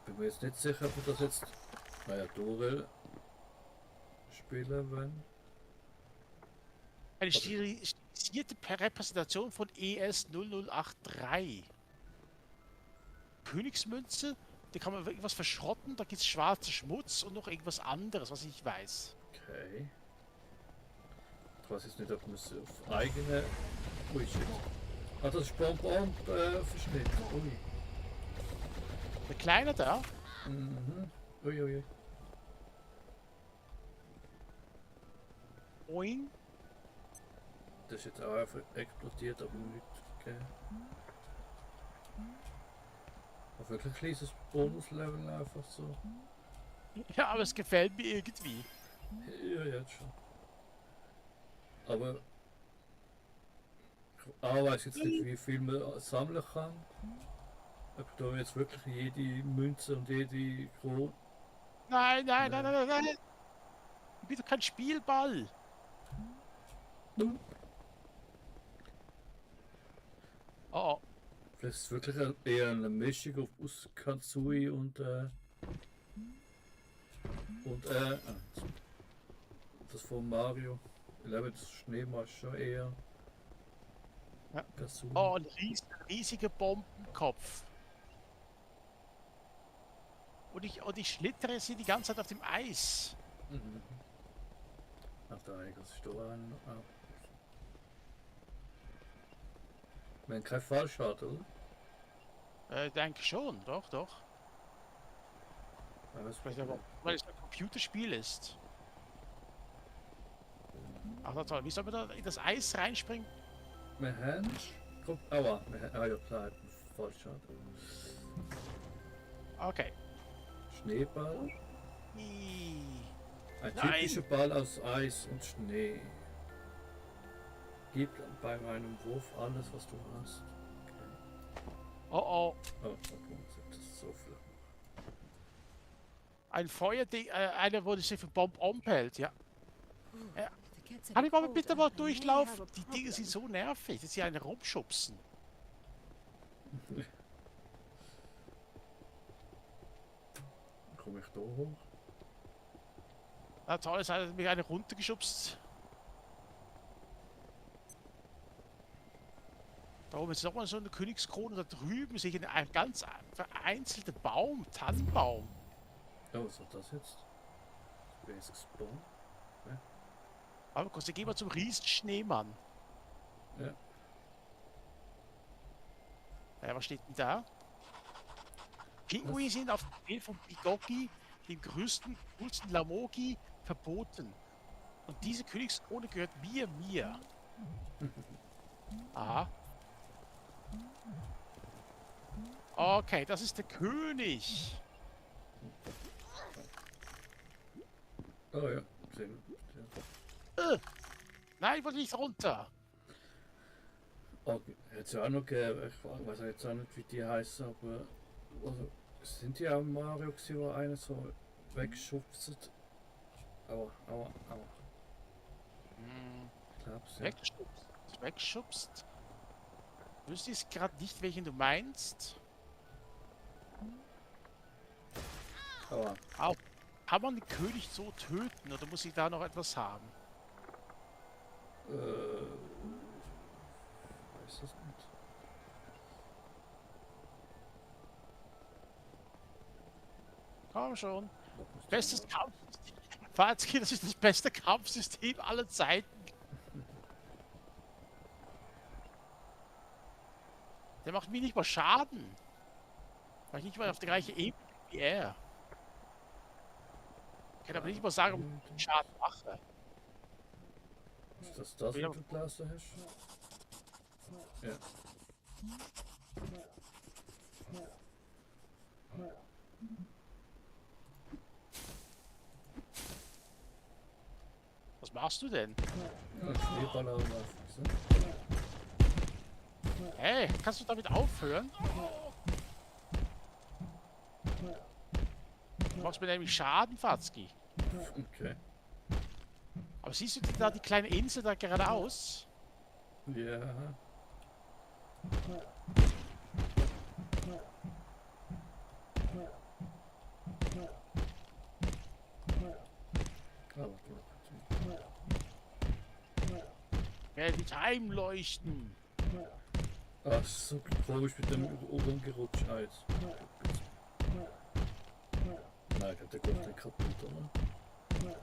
bin mir jetzt nicht sicher, ob wir das jetzt Duell spielen wollen. Eine stilisierte Repräsentation von ES0083. Königsmünze, da kann man irgendwas verschrotten, da gibt es schwarzen Schmutz und noch irgendwas anderes, was ich nicht weiß. Okay. Ich weiß jetzt nicht, ob man es auf eigene. Ui, shit. Ah, das ist Verschnitt. Ui. Der Kleine da, Mhm. Ui, ui, ui. Oing, Das ist jetzt auch einfach explodiert, aber nicht gegeben. Auf wirklich ein kleines Bonuslevel einfach so. ja, aber es gefällt mir irgendwie. Ja, jetzt schon. Aber ich weiß jetzt nicht, wie viel man sammeln kann. Ob da jetzt wirklich jede Münze und jede Krone. Nein, nein, nein, nein, nein, nein. Ich bin doch kein Spielball. Oh, oh. Vielleicht ist es wirklich eher eine Mischung aus Katsui und das von Mario. Ich glaube, das Schneemann ist schon eher Ja. Katsui. Oh, ein riesiger Bombenkopf. Und ich schlittere sie die ganze Zeit auf dem Eis. Mhm. Ach, da ist da ein. Wir haben keinen Fallschaden, oder? Ich denke schon, doch, doch. Ja, das Vielleicht aber, weil es ein Computerspiel ist. Ach, na toll. Wie soll man da in das Eis reinspringen? Wir haben. Aua, wir haben. Ah ja, klar, einen Fallschaden. Okay. Schneeball. Ih. Ein Nein. typischer Ball aus Eis und Schnee. Gib bei meinem Wurf alles, was du hast. Okay. Oh oh. Oh, okay, das ist so viel. Ein Feuerding, einer, wo sich für Bomb umpellt, ja. The cat said Kann it ich mal cold bitte and mal I may durchlaufen? have a Die Dinge sind problem. so nervig, dass sie einen rumschubsen. Komme ich da hoch? Na toll, es hat mich einer runtergeschubst. Da oben ist nochmal so eine Königskrone, da drüben sehe ich einen ganz vereinzelten Baum, Tannenbaum. Oh, was war das jetzt? Wer ist gespawnt? Aber kurz, dann gehen wir zum Riesenschneemann. Ja. Was steht denn da? Pinguine sind auf dem Befehl von Bigogi, dem größten, coolsten Lamogi, verboten. Und diese Königskrone gehört mir. Aha. Okay, das ist der König. Oh ja, sehen wir. Nein, ich wollte nicht runter. Okay, hätte es ja auch noch gegeben. Ich weiß jetzt auch nicht, wie die heißen, aber. Also, sind die auch Mario gewesen, wo einer so wegschubst? Aua. Ich glaub's ja. Wegschubst. Du wüsste jetzt gerade nicht, welchen du meinst. Aua. Au. Kann man den König so töten oder muss ich da noch etwas haben? Weiß das nicht. Komm schon. Bestes Kampfsystem. Fazit, das ist das beste Kampfsystem aller Zeiten. Der macht mir nicht mal Schaden. Weil ich nicht mal auf der gleichen Ebene wie er. Ich kann aber nicht mal sagen, ob ich Schaden mache. Ist das das, Ja. was du gelesen hast? Ja. Was machst du denn? Schneeballer laufen. Hey, kannst du damit aufhören? Du machst mir nämlich Schaden, Fatzki. Okay. Aber siehst du da die kleine Insel da geradeaus? Ja. Aber Werde nicht heimleuchten. ach, so komisch mit dem rumgerutscht Eis. Nein, der kommt nicht kaputt, oder?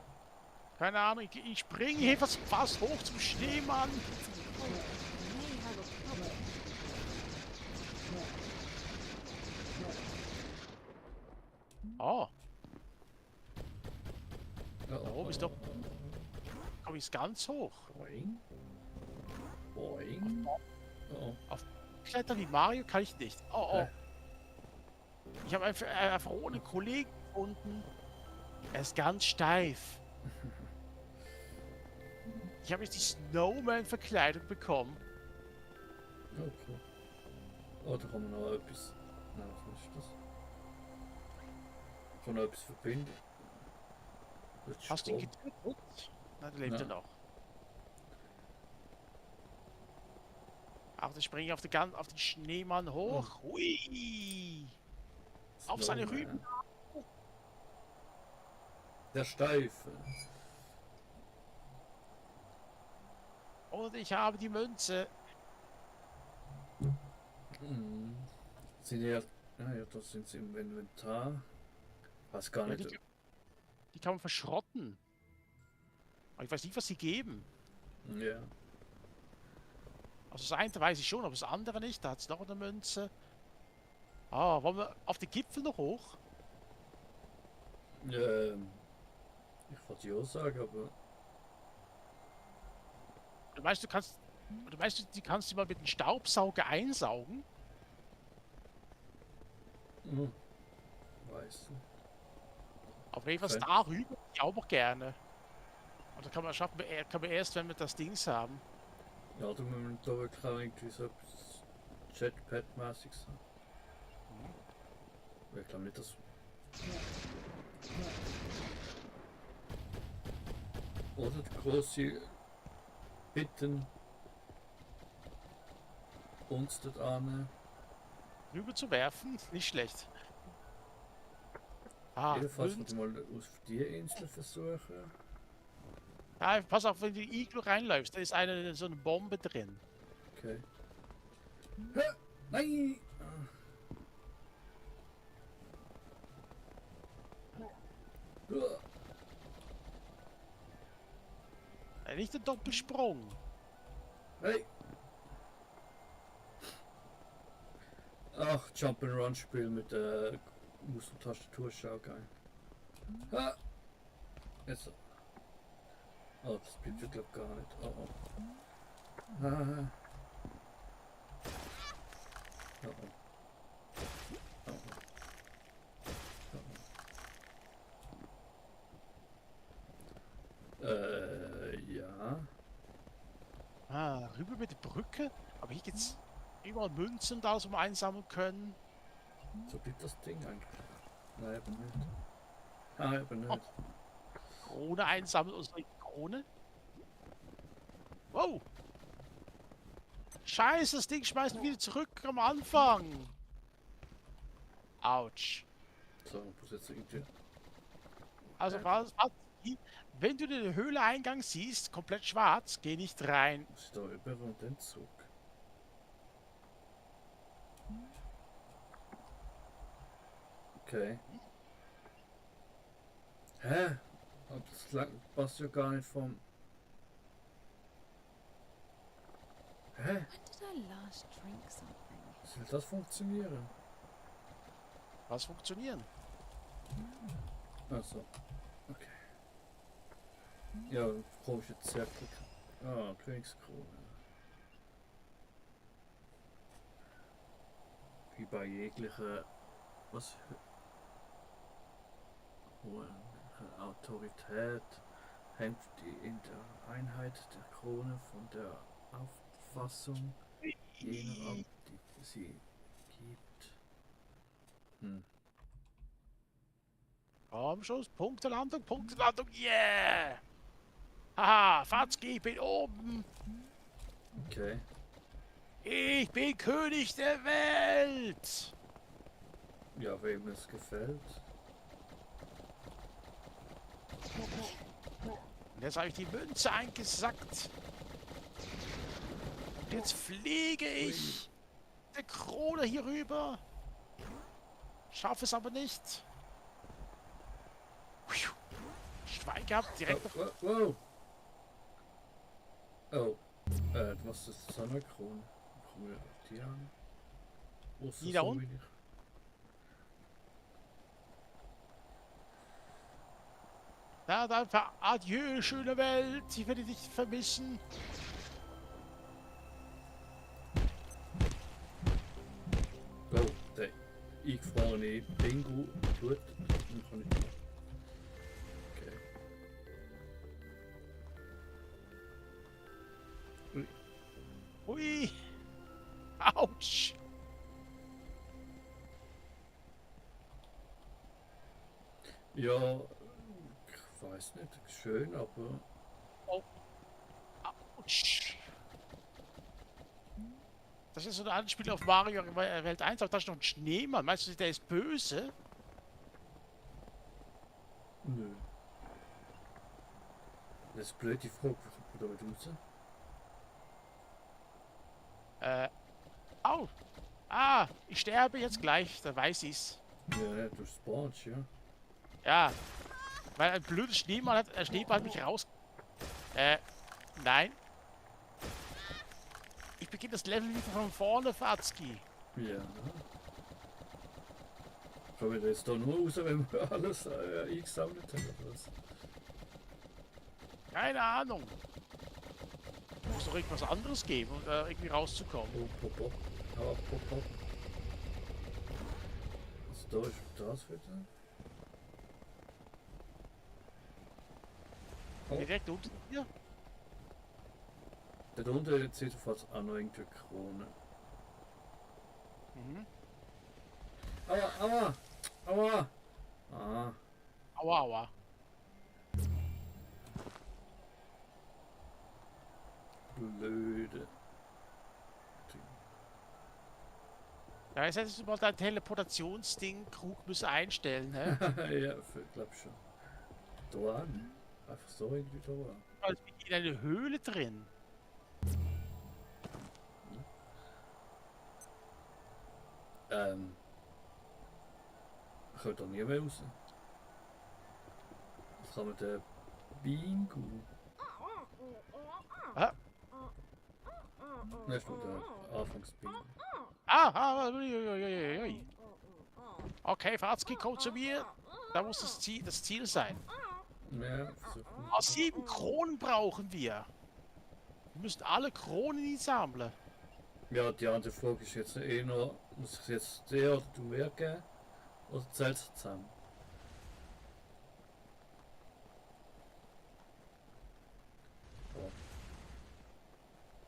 Keine Ahnung, ich springe hier fast hoch zum Schneemann. Oh, Ja, da oben ist doch... Komm ich ganz hoch. Boing. Boing. Oh. Klettern wie Mario kann ich nicht. Oh. Hä? Ich habe einfach ohne Kollegen gefunden. Er ist ganz steif. Ich habe jetzt die Snowman-Verkleidung bekommen. Okay. Oh, da kann man noch etwas. Nein, was ist das? Kann noch etwas verbinden. Das ist Hast du ihn Strom. getötet? Nein, der lebt ja Nein. noch. Ach, dann springe ich auf den Schneemann hoch. Hui! Auf seine Snowman. Rüben. Der Steife. Und ich habe die Münze. Hm. Sind ja. Ja, das sind sie im Inventar. Weiß gar Ja, nicht. die kann man verschrotten. Aber ich weiß nicht, was sie geben. Ja. Also das eine weiß ich schon, aber das andere nicht. Da hat es noch eine Münze. Ah, wollen wir auf den Gipfel noch hoch? Ich wollte ja sagen, aber. Du meinst, du kannst die mal mit dem Staubsauger einsaugen? Hm. Weiß nicht. Aber jedenfalls Okay. darüber ich auch noch gerne. Und da kann man schaffen, kann man erst, wenn wir das Dings haben. Ja, da müssen wir da wirklich auch irgendwie so etwas Jetpad-mäßig sein. Aber ich glaube nicht, dass. Oder die große Bitten uns dort an. Rüber zu werfen, nicht schlecht. Ah, Jedenfalls Münze. wollte ich mal auf die Insel versuchen. Ja, pass auf, wenn du in die Iglu reinläufst, da ist so eine Bombe drin. Okay. Hä? Nein! Ah. Nicht ein Doppelsprung. Hey! Ach, Jump'n'Run-Spiel mit Maus und Tastatur ist auch geil. Ah! Jetzt. Oh, das bleibt ja glaub gar nicht. Oh oh. Ah. Oh oh. Oh oh. Ja. Ah, rüber mit der Brücke. Aber hier gibt's überall Münzen da, so wir einsammeln können. So bleibt das Ding eigentlich. Nein, eben nicht. Ah, eben nicht. Krone einsammeln, unsere Krone. Wow! Scheiße, das Ding schmeißt wieder zurück am Anfang. Autsch. So, muss jetzt irgendwie. Also, wenn du den Höhleeingang siehst, komplett schwarz, geh nicht rein. Muss ich da über und den Zug? Okay. Hä? Aber das passt ja gar nicht vom. Hä? When did I last drink something? Soll das funktionieren? Was funktionieren? Achso. Okay. Ja, komische Zirkel. Ah, Königskrone. Wie bei jeglicher. Was? Hohe Autorität hängt die in der Einheit der Krone von der Auffassung jener ab, die sie gibt. Hm. Komm schon, Punktelandung, yeah! Haha, Fatzki, ich bin oben. Okay. Ich bin König der Welt. Ja, wem es gefällt. Und jetzt habe ich die Münze eingesackt. Und jetzt fliege ich der Krone hier rüber. Schaffe es aber nicht. Schwein gehabt, direkt auf. Wow. Oh. Was ist so eine Krone? Kommen wir auf die an? Wo ist Die das da so unten? wenig? Na dann, adieu, schöne Welt. Ich werde dich vermissen. Oh, der eingefrorene Bingo tut. Dann kann ich machen. Okay. Ui. Autsch. Ja, ich weiß nicht, schön, aber. Autsch. Das ist so ein Anspiel auf Mario Welt 1, aber da ist noch ein Schneemann. Meinst du, der ist böse? Nö. Das ist blöd, die Frage, wie kommt man da raus? Au. Ah, ich sterbe jetzt gleich, da weiß ich's. Ja, du spawnst, ja. Ja. Weil ein blöder Schneemann hat mich raus. Nein. Ich beginne das Level wieder von vorne, Fatzki. Ja. Kommen wir jetzt da nur raus, wenn wir alles eingesammelt haben oder was? Keine Ahnung. Muss doch irgendwas anderes geben, um da irgendwie rauszukommen. Oh, pop, pop. Ah, pop, pop. Was da ist das wieder? Oh. Direkt unten hier. Da drunter sieht fast auch noch irgendeine Krone. Mhm. Aua, aua! Aua! Ah, Aua, aua. blöde. Ja, jetzt hättest du mal dein Teleportationsding Krug müssen einstellen, hä? Ja, glaub schon. Da an. Einfach so irgendwie da an. Also in einer Höhle drin. Ich komme da nie mehr raus. Jetzt kann man den Bingo. Ah, Das ist nur der Anfangsbingo. Uiuiuiui. Okay, Farzki, komm zu mir. Da muss das Ziel sein. Ja, versuchen. 7 Kronen brauchen wir. Wir müssen alle Kronen sammeln. Ja, die andere Frage ist jetzt eh noch, muss ich jetzt der oder du mehr geben? Oder zählt es zusammen?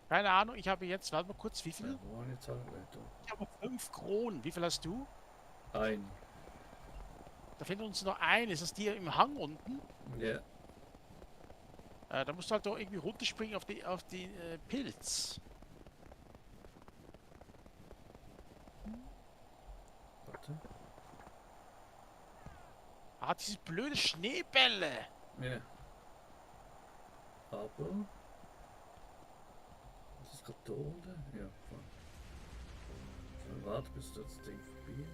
Keine Ahnung, ich habe jetzt, warte mal kurz, wie Ja, viel? wo waren jetzt alle weiter? Ich habe 5 Kronen. Wie viel hast du? Ein. Da fehlt uns noch eine. Ist das die im Hang unten? Ja. Da musst du halt doch irgendwie runterspringen auf die Pilz. Warte. Ah, diese blöde Schneebälle. Ja. Aber. Was ist gerade da unten? Ja, voll. Ich warte, bis das Ding vorbei ist.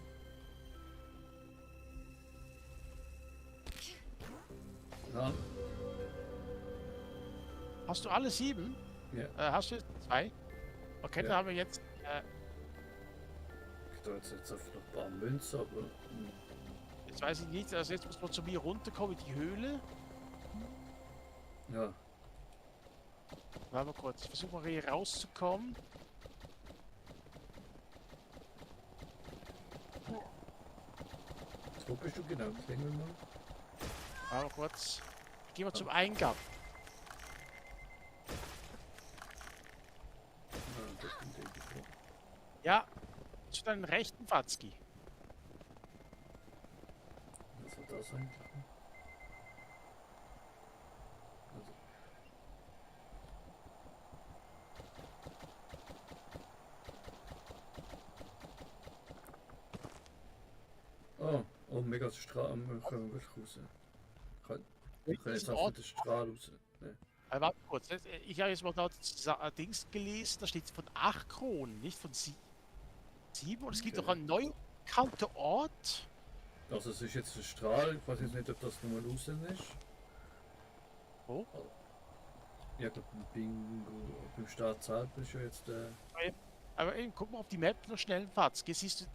Ja, Hast du alle 7? ja. Hast du jetzt 2? Okay, Ja. dann haben wir jetzt. Ich da jetzt auf noch ein paar Münzen, aber. Jetzt weiß ich nicht. Also jetzt muss man zu mir runterkommen in die Höhle. Ja. Warte mal kurz. Ich versuche mal hier rauszukommen. Wo bist du genau? Klingel mal. Warte mal kurz. Gehen wir zum Eingang. Ah, das kommt irgendwie vor. Ja. Zu deinem rechten, Fatzki. Was war das eigentlich? Also. Oh, mega Strahl. Wir können wirklich raus. Wir können jetzt einfach den Strahl raus. Ne. Warte kurz. Ich habe jetzt mal da das Dings gelesen. Da steht von 8 Kronen, nicht von 7. Und es gibt Okay. noch einen neuen bekannten Ort. Also es ist jetzt ein Strahl. Ich weiß jetzt nicht, ob das nur raus ist. Wo? Ja, ich glaube beim Bingo, beim Start selber ist ja jetzt Aber eben, guck mal auf die Map noch schnell, Fatzki. Siehst du,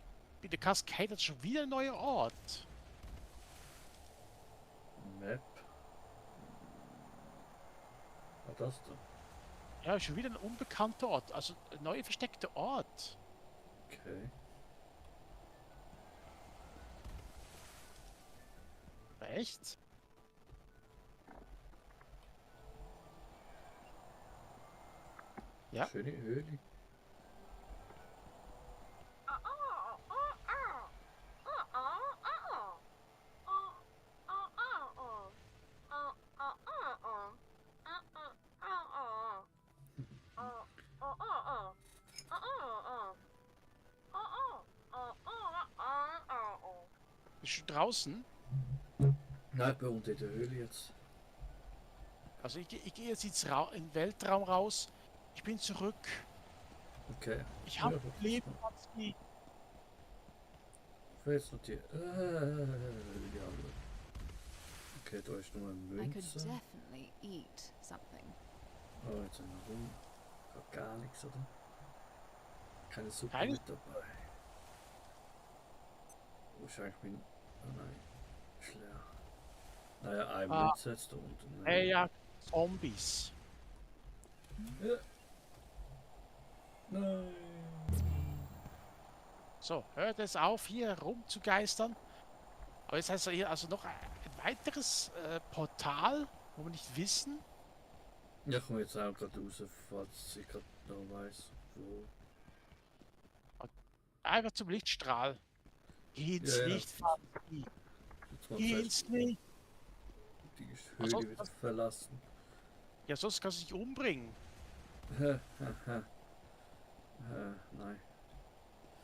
bei der Cascade hat schon wieder ein neuer Ort. Map. Ah, das da. Ja, schon wieder ein unbekannter Ort. Also ein neuer versteckter Ort. Okay. Echt? Ja. Schöne Höhle. Bist du draußen? Nein, bei uns in der Höhle jetzt. Also ich gehe jetzt in den Weltraum raus. Ich bin zurück. Okay. Ich habe Ja, Leben, Fatzki. Ich will jetzt noch die. Ja. Okay, da ist nur eine I could Münze. definitely eat something. Oh, jetzt sind wir rum. Gar nichts, oder? Keine Suppe Keine- mit dabei. Wo ist eigentlich mein. Oh nein. Ist leer. Naja, ein Ah. Münze jetzt da unten. Hey, ja, Zombies. Ja. Nein. So, hört es auf, hier rumzugeistern. Aber jetzt heißt hier also noch ein weiteres Portal, wo wir nicht wissen. Ja, ich komme jetzt auch gerade raus, falls ich gerade noch weiß, wo. Einfach zum Lichtstrahl. Geh ins Ja, ja. Licht, Fabi. Jetzt mal Geh fest, ins Licht. die Ach so, Höhle wieder verlassen. Ja, sonst kannst du dich umbringen. Nein.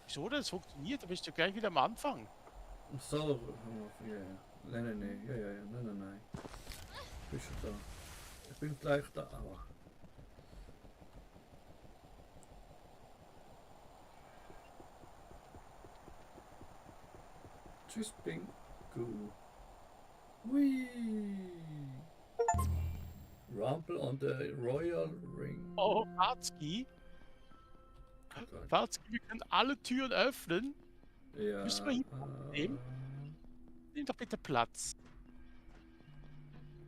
Wieso das funktioniert? Da bist du gleich wieder am Anfang. So, hör mal auf. Ja, ja. Nein. Ja. Nein. Bist du da? Ich bin gleich da. Aua. Tschüss, Bingo. Whee! Rumble on the Royal Ring. Oh, Fatzki. Watzki, wir können alle Türen öffnen. Ja. Müssen wir hier nehmen? Nimm doch bitte Platz.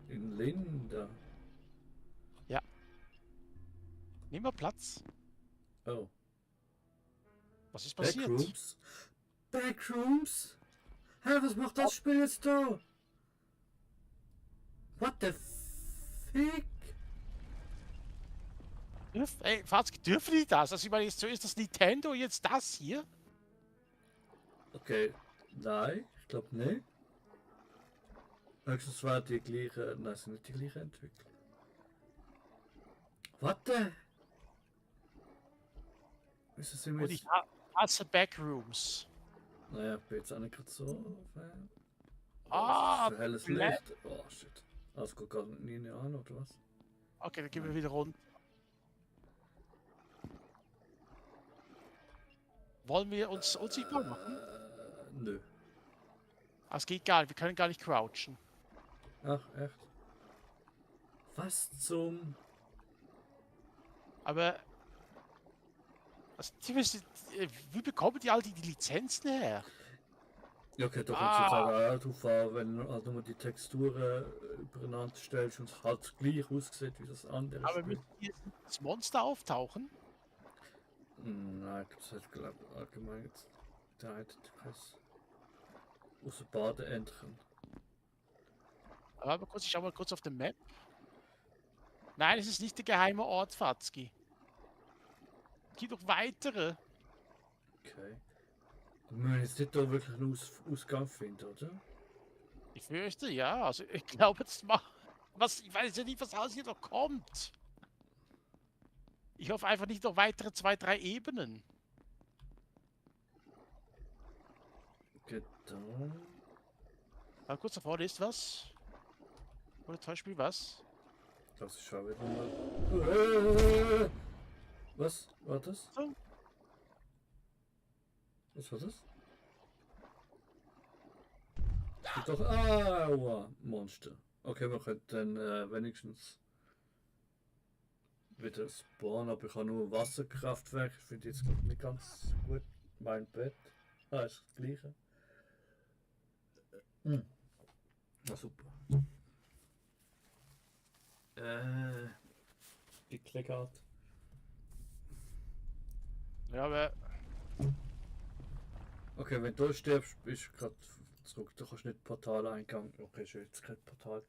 In Linda. Nimm mal Platz. Oh. Was ist passiert? Backrooms? Backrooms? Hä, was macht das Spiel jetzt da? What the fick? Ey, Watzki, dürfen die das? Also ich meine, jetzt ist das Nintendo jetzt das hier? Okay, nein, ich glaube nicht. Höchstens war die gleiche, nein, sind nicht die gleiche Entwickler. Warte! Wieso sind wir Und jetzt... ich hasse Backrooms. Naja, ich bin jetzt auch nicht gerade so Fan. Ah, für helles Black. Licht. Oh shit. Also guck gar nie an, oder was? Okay, dann gehen wir wieder runter. Wollen wir uns unsichtbar machen? Nö. Ah, es geht gar nicht, wir können gar nicht crouchen. Ach, echt? Was zum... Aber... Also, wie bekommen die all die Lizenzen her? Ja, okay, da kannst du jetzt auch Auto fahren, wenn du halt nur die Texturen übereinander stellst und es halt gleich aussieht wie das andere Aber Spiel. mit hier das Monster auftauchen? Nein, das hat glaube ich allgemein jetzt der Kreis. Außer Badeentchen. Aber kurz, ich schau mal kurz auf den Map. Nein, es ist nicht der geheime Ort, Fatzki. Es gibt noch weitere. Okay. Wir müssen jetzt nicht da wirklich einen Ausgang finden, oder? Ich fürchte, ja. Also ich glaube jetzt mal. Ich weiß ja nicht, was alles hier noch kommt. Ich hoffe einfach nicht noch weitere 2, 3 Ebenen. Okay, da. Aber kurz da vorne ist was. Oder zum Beispiel was? Das ist schon wieder mal. Was war das? So. Was war das? Es gibt doch. Aua! Monster. Okay, wir können dann wenigstens wieder spawnen, aber ich habe nur Wasserkraftwerk. Ich finde jetzt glaub ich, nicht ganz gut. Mein Bett. Ah, ist das gleiche. Na super. Die Klickart. Ja, aber. Okay, wenn du stirbst, bist du gerade zurück. Du kannst nicht Portaleingang. Okay, ist jetzt kein Portal.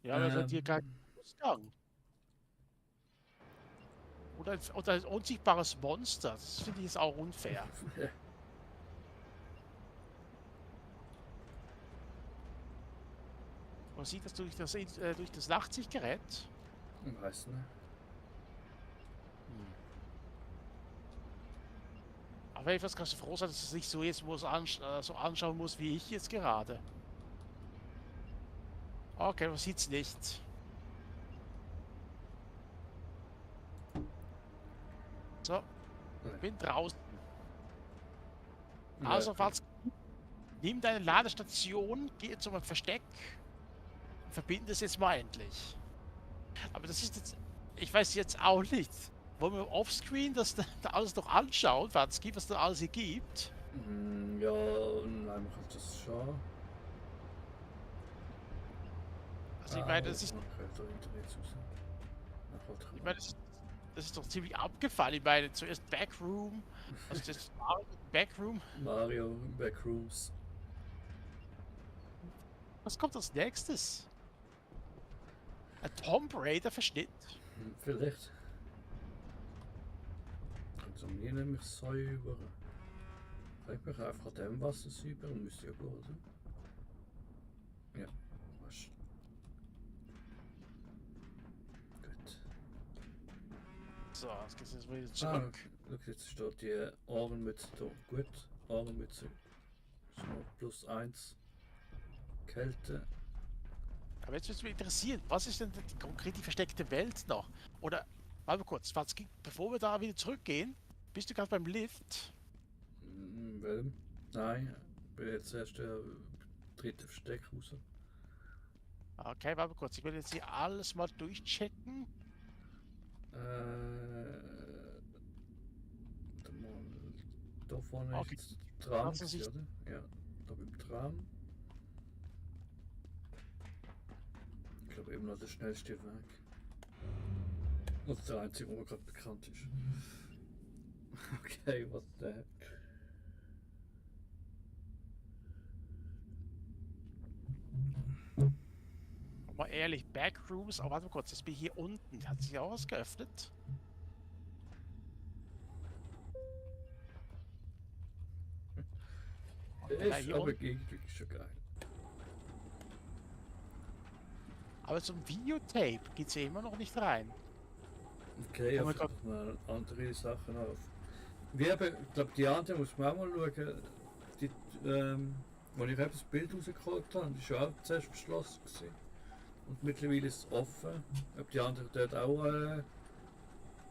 Ja, aber es hat hier keinen Ausgang. Oder ein unsichtbares Monster. Das finde ich jetzt auch unfair. Man sieht das durch das Nachtsichtgerät. Ich weiß nicht. Aber etwas kannst du froh sein, dass es nicht so jetzt so anschauen muss wie ich jetzt gerade. Okay, man sieht's nicht. So, bin draußen. Also, falls nimm deine Ladestation, geh zu meinem Versteck und verbinde es jetzt mal endlich. Aber das ist jetzt, ich weiß jetzt auch nicht. Wollen wir offscreen das da alles noch anschauen, Watzki, was da alles hier gibt? Ja, nein, man kann das schon. Also ich meine, das ist, Ich das ist doch ziemlich abgefallen. Ich meine, zuerst Backroom, also das Backroom. Mario Backrooms. Was kommt als nächstes? Ein Tomb Raider Verschnitt? Vielleicht. Also mir nämlich säubern. Kann ich mich einfach an dem Wasser säubern? Müsste ja gehen, oder? Ja, was? Gut. So, jetzt geht's jetzt wieder Ah, zurück. schau, jetzt steht die Ohrenmütze da. Gut, Ohrenmütze. So, +1. Kälte. Aber jetzt würde mich interessieren, was ist denn die konkret die versteckte Welt noch? Oder, warte mal kurz, Watzki, bevor wir da wieder zurückgehen, bist du gerade beim Lift? Welchem? Nein, ich bin jetzt erst der dritte Versteck raus. Okay, warte mal kurz, ich will jetzt hier alles mal durchchecken. Da vorne Okay. ist jetzt Tram, Also sich- oder? Ja, da beim Tram. Ich glaube eben noch der schnellste Weg. Und der einzige, wo mir gerade bekannt ist. Okay, was der heck. Mal ehrlich, Backrooms, aber warte mal kurz, das bin hier unten. Hat sich auch was geöffnet? Der Ja, ist hier aber unten. irgendwie schon geil. Aber zum Videotape geht's ja immer noch nicht rein. Okay, Oh mein einfach mal andere Sachen auf. Ich glaube, die andere muss man auch mal schauen. Die, als ich eben das Bild rausgeholt habe, die war auch zuerst verschlossen gewesen. Und mittlerweile ist es offen. Ob die anderen dort auch ein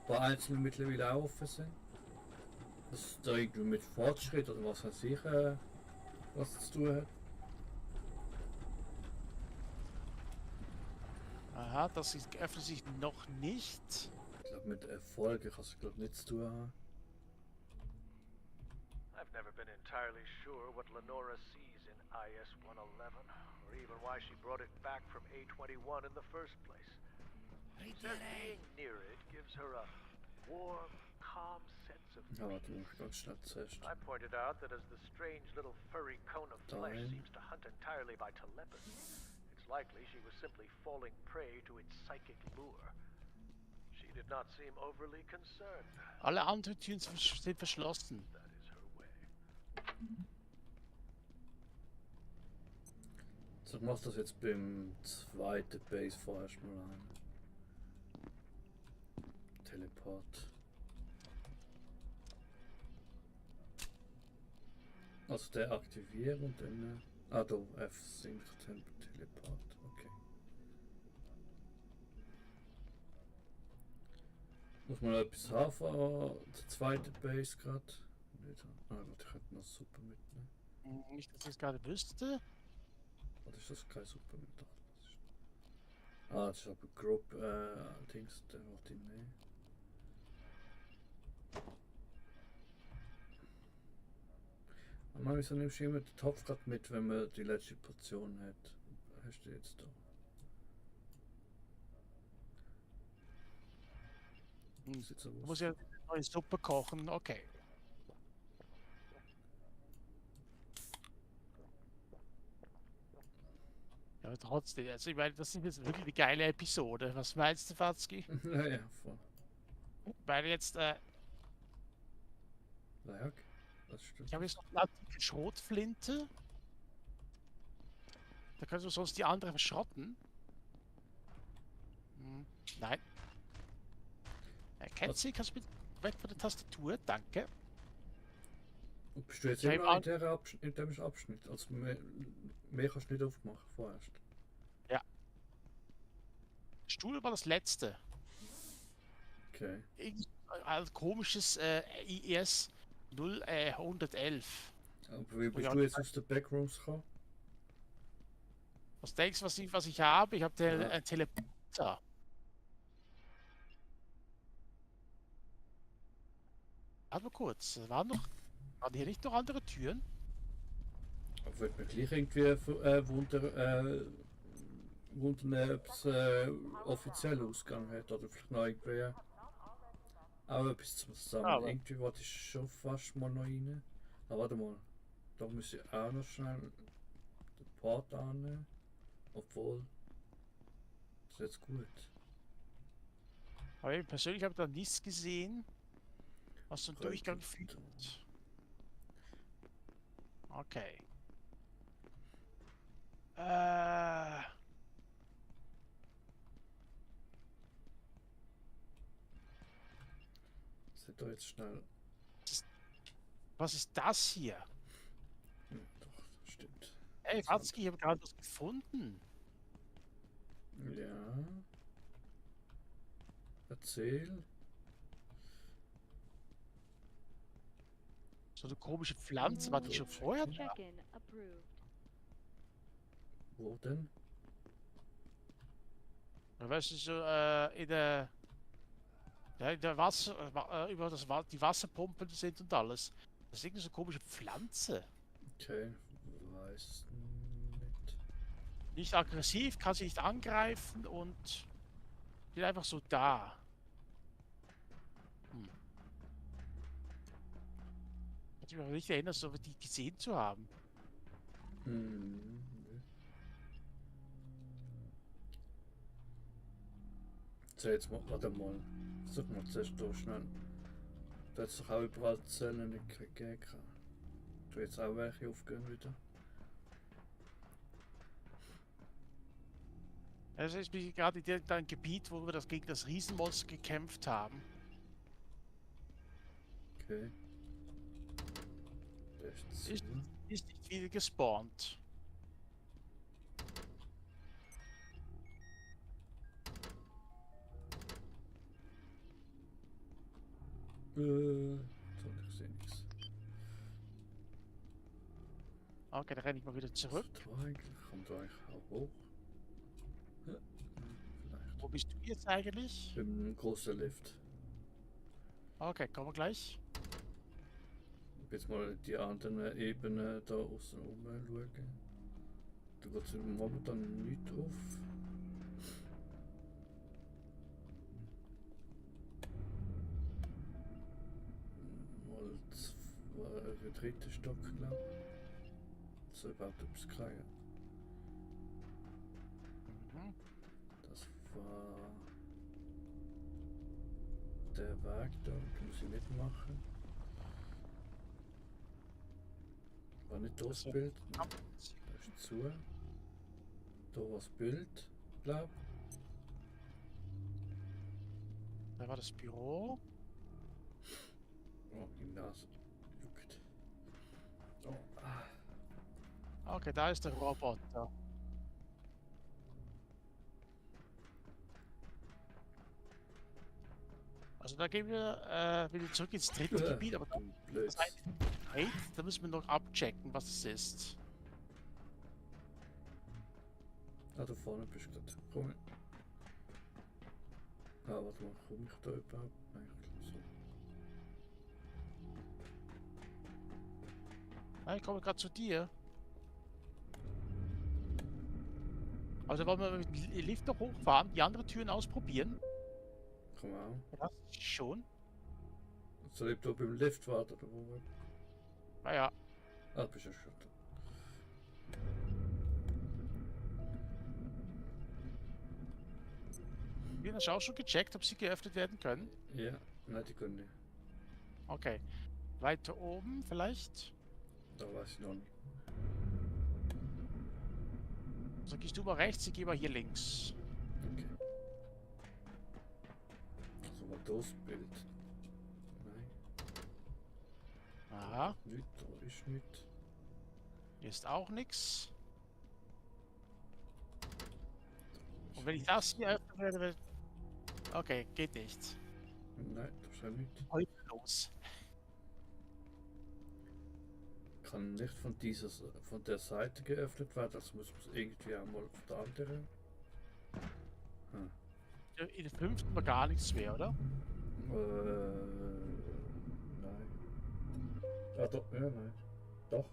paar einzelne mittlerweile auch offen sind. Dass da irgendwie mit Fortschritt oder was weiß ich, was zu tun hat. Aha, öffnet sich noch nicht. Ich glaube, mit Erfolgen kann es glaube nicht zu tun haben. I've never been entirely sure what Lenora sees in IS-111, or even why she brought it back from A-21 in the first place. She says being near it gives her a warm, calm sense of Ja, warte, peace. muss ich ganz schnell zuerst. I pointed out that as the strange little furry cone of flesh Fine. seems to hunt entirely by telepathy, it's likely she was simply falling prey to its psychic lure. She did not seem overly concerned. Alle anderen Türen sind verschlossen. That is her way. So, ich mach das jetzt beim zweiten Base vorerst mal ein. Teleport. Also der aktivieren und dann. Ah, da F-Sync Teleport. Okay. Muss man etwas haben von der zweiten Base gerade? Ah, gut, ich hätte noch Suppe mitnehmen. Nicht, dass ich es gerade wüsste. Oder ist das keine Suppe mit? Doch, das ist. Ah, das ist aber Group Dings, der wollte ich nehmen. Aber wieso nimmst du immer den Topf gerade mit, wenn man die letzte Portion hat? Hast du jetzt da? Sieht so Ich aus. muss ja neue Suppe kochen, okay. Ja, aber trotzdem, also ich meine, das ist jetzt wirklich eine geile Episode. Was meinst du, Fatzki? Ja, ja, voll. Weil jetzt, Werk. Das stimmt. ich habe jetzt noch eine antike Schrotflinte. Da kannst du sonst die andere verschrotten. Hm, nein. Kenzie, kannst du bitte weg von der Tastatur? Danke. Und bist du jetzt Ja, immer im noch in dem Abschnitt? Also mehr kannst du nicht aufmachen vorerst. Stuhl war das letzte. Okay. Ein komisches IS 0111. Aber wie bist Ja, du jetzt aus den Backrooms gekommen? Was denkst du, was ich habe? Ich habe Ja. einen Teleporter. Warte mal kurz. Waren hier nicht noch andere Türen? Aber würde mir gleich irgendwie wundern, ob es offiziell Ausgang hat oder vielleicht noch irgendwie auch etwas zum Zusammen. Aber- Irgendwie wollte ich schon fast mal noch rein. Aber warte mal, da muss ich auch noch schnell den Port annehmen. Obwohl, das ist jetzt gut. Aber ich persönlich habe da nichts gesehen, was zum Durchgang führt. Okay. Seht ihr jetzt schnell. Was ist das hier? Ja, doch, das stimmt. Ey, Watzki, ich habe gerade was gefunden. Ja. Erzähl. So eine komische Pflanze, war die schon vorher da? Check-in approved. Wo denn? Weißt du, so in der... Ja, in der Wasser... über die Wasserpumpen sind und alles. Das ist irgendwie so eine komische Pflanze. Okay, weiß nicht. Nicht aggressiv, kann sie nicht angreifen und steht einfach so da. Hm. Ich kann mich aber nicht erinnern, so die gesehen zu haben. Hm. So, jetzt warte mal. Versuch mal zuerst da schnell. Da hat es doch auch überall Zellen nicht gegeben. Du jetzt auch welche aufgehen wieder. Also ich bin gerade in einem Gebiet, wo wir das gegen das Riesenmonster gekämpft haben. Okay. Der ist zu. Ist nicht wieder gespawnt. So, ich sehe nichts. Okay, dann renne ich mal wieder zurück. Da eigentlich? Kommt da eigentlich auch hoch? Ja, vielleicht. Wo bist du jetzt eigentlich? Im großen Lift. Okay, kommen wir gleich. Jetzt mal die anderen Ebenen da außen schauen. Da geht es momentan nicht auf. Mal der dritte Stock, glaube ich. So überhaupt etwas kriegen. Mhm. Das war der Weg da, den muss ich nicht machen. War nicht das Also, Bild? ab- Da ist zu. Da war das Bild, glaub. Da war das Büro. Oh, die Nase juckt. Oh, Okay, da ist der Roboter. Also da gehen wir wieder zurück ins dritte Gebiet, aber du blöd. das heißt, hey, da müssen wir noch abchecken, was es ist. Ah, da vorne bist du gerade. Komm. Ah, warte mal, komme ich da überhaupt? Nein, ich glaube so. Ja, ich komme gerade zu dir. Also wollen wir mit dem Lift noch hochfahren, die anderen Türen ausprobieren? Komm auch. Ja, schon. Soll ich da beim Lift warten oder wo? Naja, Ah, bist ja schon da. hast du auch schon gecheckt, ob sie geöffnet werden können? Ja, nein, die können nicht. Okay. Weiter oben vielleicht? Da weiß ich noch nicht. So gehst du mal rechts, ich gehe mal hier links. Okay. Also mal das Bild. Nein, Aha, nicht, da ist nicht. hier ist auch nichts. Und wenn ich das hier öffnen werde... Okay, geht nicht. Nein, da ist auch nicht. Heute los. Kann nicht von von der Seite geöffnet werden, das muss man irgendwie einmal auf der anderen. In der fünften war gar nichts mehr, oder? Nein. Ah, doch, ja, nein. Doch.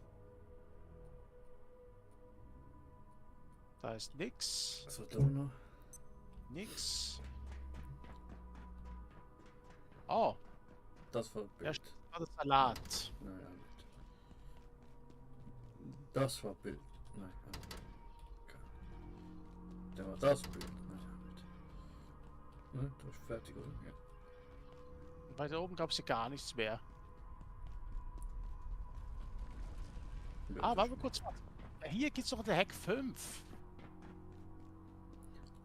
Da ist nix. Was war da noch? Nix. Oh, Das war ja, Bild. das war der Salat. Nein, auch nicht. Das war Bild. Nein, auch nicht. Okay. Dann war das Bild. Nein, auch nicht. Nein, du bist fertig, oder? Ja. Und weiter oben gab es ja gar nichts mehr. Ah, warte mal kurz. Hier geht's doch in der Hack 5.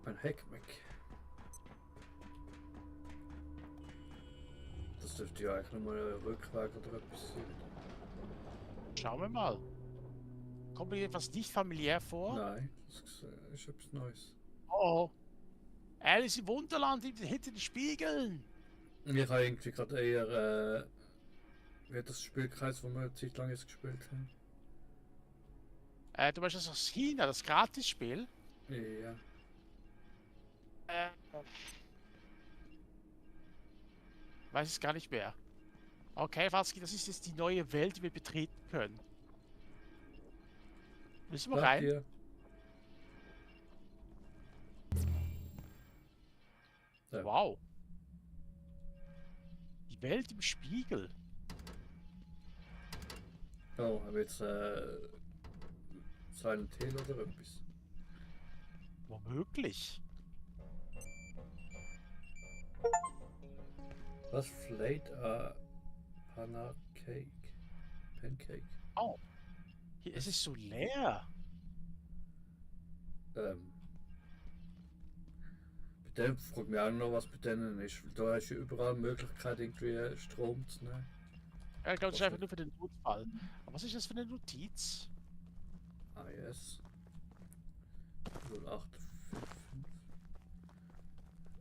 Ein Hackmeck. Das dürfte ja eigentlich nochmal ein Rückweg oder etwas sein. Schauen wir mal. Kommt mir etwas nicht familiär vor? Nein, das ist etwas Neues. Oh. Alice im Wunderland hinter den Spiegeln. Ich habe irgendwie gerade eher, wie hat das Spielkreis, wo wir eine Zeit lang jetzt gespielt haben. Du meinst das aus China, das Gratisspiel? Ja. Weiß es gar nicht mehr. Okay, Watzki, das ist jetzt die neue Welt, die wir betreten können. Müssen wir Dank rein? dir. Ja. Wow. Die Welt im Spiegel. Oh, haben wir jetzt Silent Hill oder etwas? Womöglich. Was? Flayed Pancake? Pancake? Oh. Hier, es ist so leer. Bei dem fragt mich auch noch, was bei denen ist. Da hast du ja überall die Möglichkeit, irgendwie Strom zu nehmen. Ja, ich glaube, das ist einfach nur für den Notfall. Aber was ist das für eine Notiz? Ah, yes. 0855.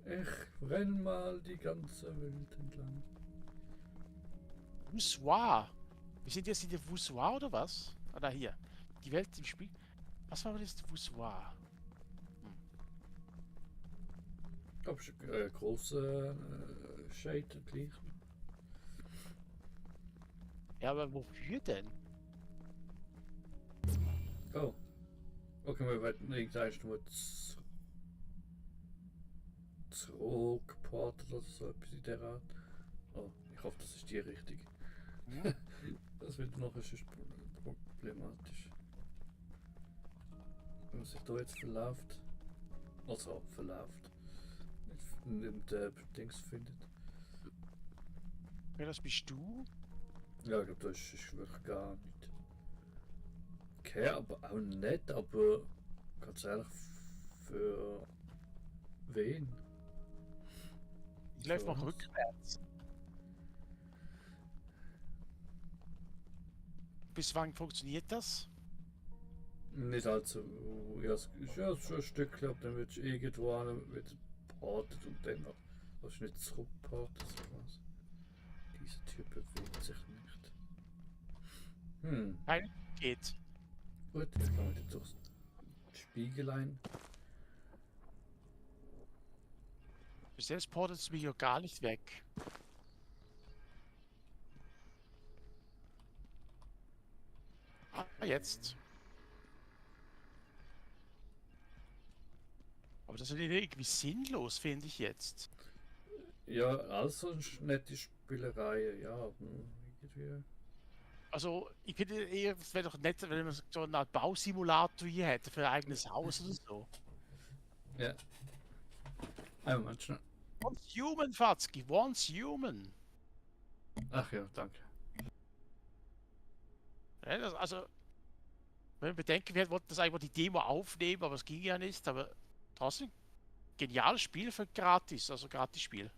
Ich renn mal die ganze Welt entlang. Voussoir. Wir sind jetzt in der Voussoir oder was? Ah, da hier. Die Welt im Spiel. Was war das Voussoir? Ich glaube, es ist ein grosser Shade gleich. Ja, aber wofür denn? Oh. Okay, wir werden irgendwann nur zurückportet oder so etwas in der Art. Oh, ich hoffe, das ist die richtige. Hm? Das wird noch sonst problematisch. Wenn man sich da jetzt verläuft. Also verläuft. Nicht Dings findet. Ja, das bist du? Ja, ich glaube, das ist wirklich gar nicht. Okay, aber auch nicht, aber ganz ehrlich, für wen? Ich laufe Für mal was? rückwärts. Bis wann funktioniert das? Nicht allzu. Ja, es ist ja schon ein Stückchen, aber dann wird es irgendwo wieder geportet und dann noch. Das ist nicht zurückgeportet, was? Dieser Typ bewegt sich nicht. Nein, geht. Gut, ich kann wieder durchs Spiegelein. Bis jetzt portet es mich ja gar nicht weg. Ah, jetzt. Aber das ist irgendwie sinnlos, finde ich jetzt. Ja, also eine nette Spielerei, ja, aber irgendwie. Also, ich finde eher, es wäre doch nett, wenn man so eine Art Bausimulator hier hätte für ein eigenes Haus oder so. Ja. Einen Moment schnell. Once human, Fatzki, once human. Ach ja, danke. Ja, das, also, wenn wir bedenken, wir wollten das einfach die Demo aufnehmen, aber es ging ja nicht. Aber trotzdem, geniales Spiel für gratis, also Gratis-Spiel.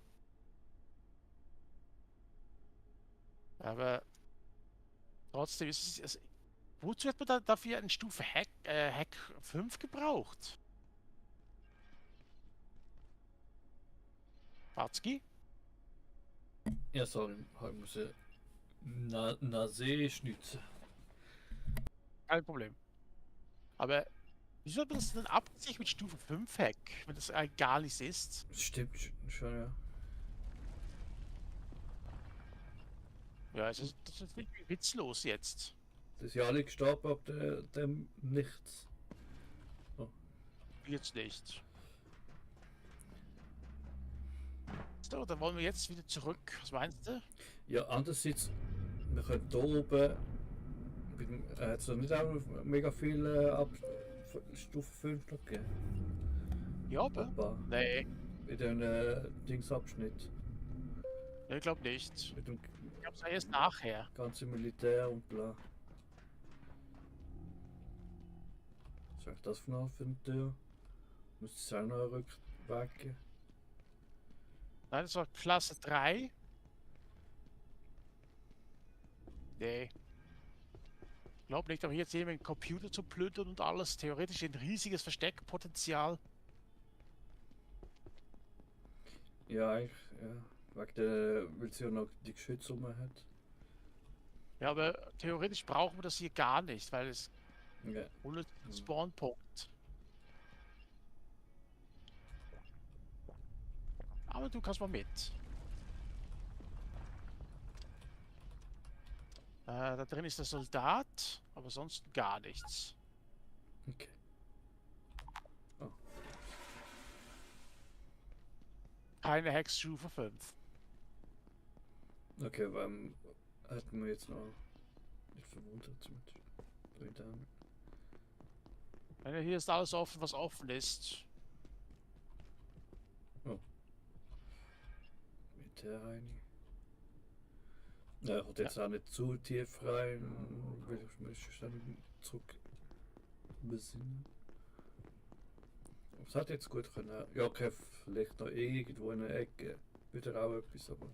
Aber trotzdem ist es. Wozu hat man da dafür eine Stufe Hack 5 gebraucht? Fatzki? Ja, sorry, ich muss Nase schnitzen. Kein Problem. Aber wieso hat man das denn absichtlich mit Stufe 5 Hack, wenn das gar nichts ist? Das stimmt schon, ja. Ja, das ist wirklich witzlos jetzt. Das sind ja alle gestorben ab dem Nichts. Jetzt nicht. So, dann wollen wir jetzt wieder zurück. Was meinst du? Ja, andererseits, wir können hier oben. Hat es nicht auch mega viel ab Stufe 5 noch gegeben? Ja, aber? Opa, Nee, in dem Dingsabschnitt. ich glaube nicht. Mit dem Ich glaube es erst nachher. ganzen Militär und bla. Was soll ich das für eine Tür? Müsste es auch noch einen Rückweg geben? Nein, das war Klasse 3. Nee. Ich glaube nicht, aber hier jetzt jemand einen Computer zu plündern und alles. Theoretisch ein riesiges Versteckpotenzial. Ja, eigentlich, ja. Wegen der, weil sie ja noch die Geschütze rum hat. Ja, aber theoretisch brauchen wir das hier gar nicht, weil es Ja. ohne Spawnpunkt. Aber du kannst mal mit. Da drin ist der Soldat, aber sonst gar nichts. Okay. Oh, Keine Hexstufe 5. okay, weil hätten wir jetzt noch nicht verwundert mit den Damen. Hier ist alles offen, was offen ist. Mit der rein. Ja, hat jetzt auch nicht zu tief rein, weil ich mich dann zurück besinnen. Es hat jetzt gut können. Ja, okay, vielleicht noch irgendwo in der Ecke wieder auch etwas, aber.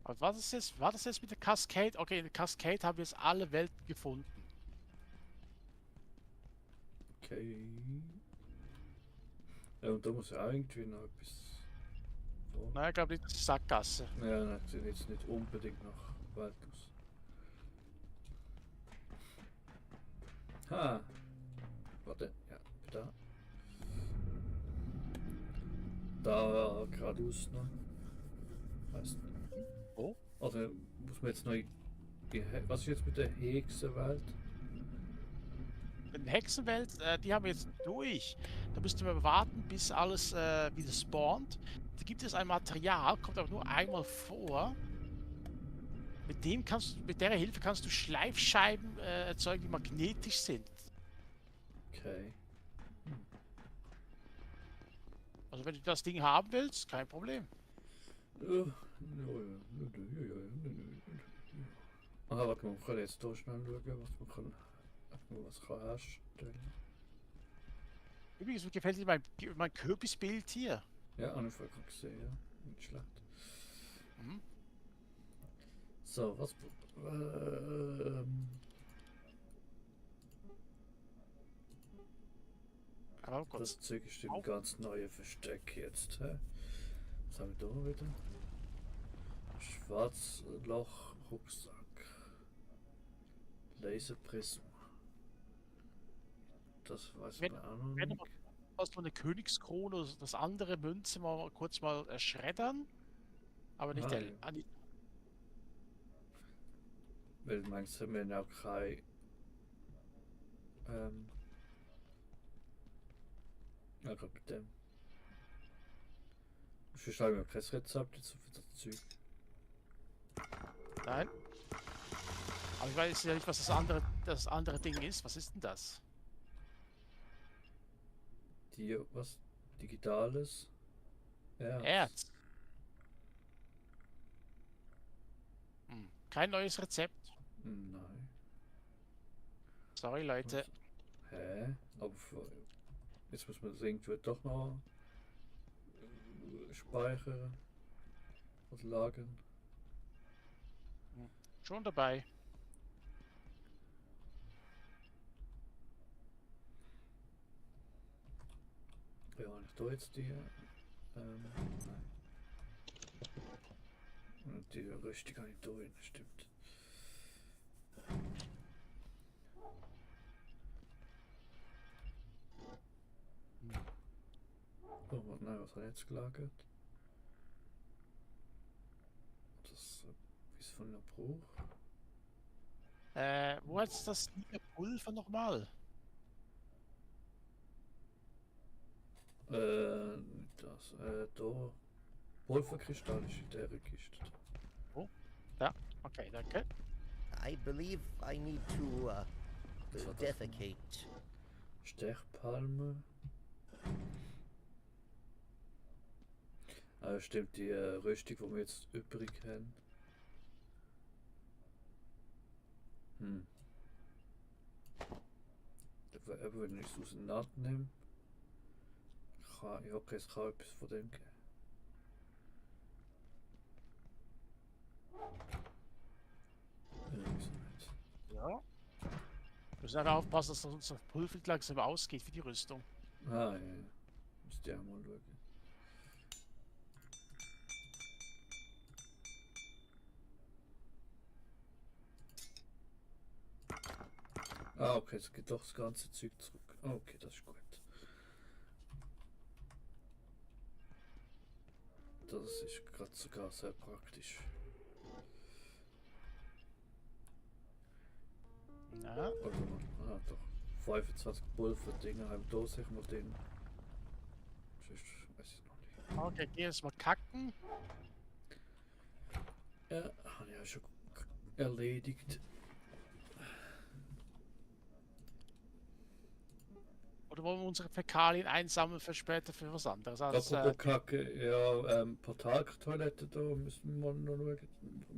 Aber was ist jetzt, war das jetzt mit der Cascade? Okay, in der Cascade haben wir jetzt alle Welten gefunden. Okay. Ja, und da muss ja irgendwie noch etwas vor. Naja, ich glaube nicht, das ist Sackgasse. Ja, nein, sieht jetzt nicht unbedingt nach Wald aus. Ha! Warte, ja, da. Da geradeaus noch. Heißt. Wo? Also muss man jetzt noch. Was ist jetzt mit der Hexenwelt? In der Hexenwelt, die haben wir jetzt durch. Da müssten wir warten, bis alles wieder spawnt. Da gibt es ein Material, kommt aber nur einmal vor. Mit der Hilfe kannst du Schleifscheiben erzeugen, die magnetisch sind. Okay. Also wenn du das Ding haben willst, kein Problem. Ah, warte mal, wir können jetzt hier schnell schauen, was kann herstellen. Übrigens, mir gefällt dir mein Kürbisbild hier. Ja, habe ich vorher gesehen, ja. Nicht schlecht. Mhm. So, was. Oh Gott. Das Zeug ist im Au. ganz neuen Versteck jetzt. Hä? Was haben wir da wieder? Schwarzloch Rucksack. Laserprism. Das weiß Wenn- man auch noch wenn nicht. Was so eine Königskrone, oder das andere Münze mal kurz mal schreddern. Aber nicht Ah, der. ja. Nicht, Weil meinst du, wir haben auch kein. Ja, gerade mit dem. Ich schreibe mir kein Rezept jetzt für das Zeug. nein. Aber ich weiß ja nicht, was das andere Ding ist. Was ist denn das? Was? Digitales? Ja. Erz. Kein neues Rezept. Nein. Sorry, Leute. Hä? Aber jetzt muss man das irgendwie doch noch speichern und lagern. Schon dabei. Ja, habe ich da jetzt die. Nein. Und die Rüstung habe ich da drin, stimmt. Oh, nein, was hat er jetzt gelagert? Das ist von der Bruch. Wo ist das Pulver nochmal? Nicht das. Da. Pulverkristall ist in der Kiste. Ja, okay, danke. I believe I need to Was hat das denn? defecate. Stechpalme. Ah, stimmt, die Rüstung, die wir jetzt übrig haben. Aber wenn ich es auseinander nehme, es kann etwas von dem geben. Wieso nicht? Ja. Wir müssen einfach aufpassen, dass unser Pulver langsam ausgeht für die Rüstung. Ah, ja. Müsst ihr auch mal schauen. Ah, okay, es geht doch das ganze Zeug zurück. Okay, das ist gut. Das ist gerade sogar sehr praktisch. Ja. Also man hat doch 25 Pulver-Dinger haben da sich mal den. Sonst weiß ich noch nicht. Okay, geh jetzt mal kacken. Ja, habe ich ja schon erledigt. Oder wollen wir unsere Fäkalien einsammeln für später für was anderes? Als, Apropos Kacke, ja, Portaltoilette da müssen wir noch schauen.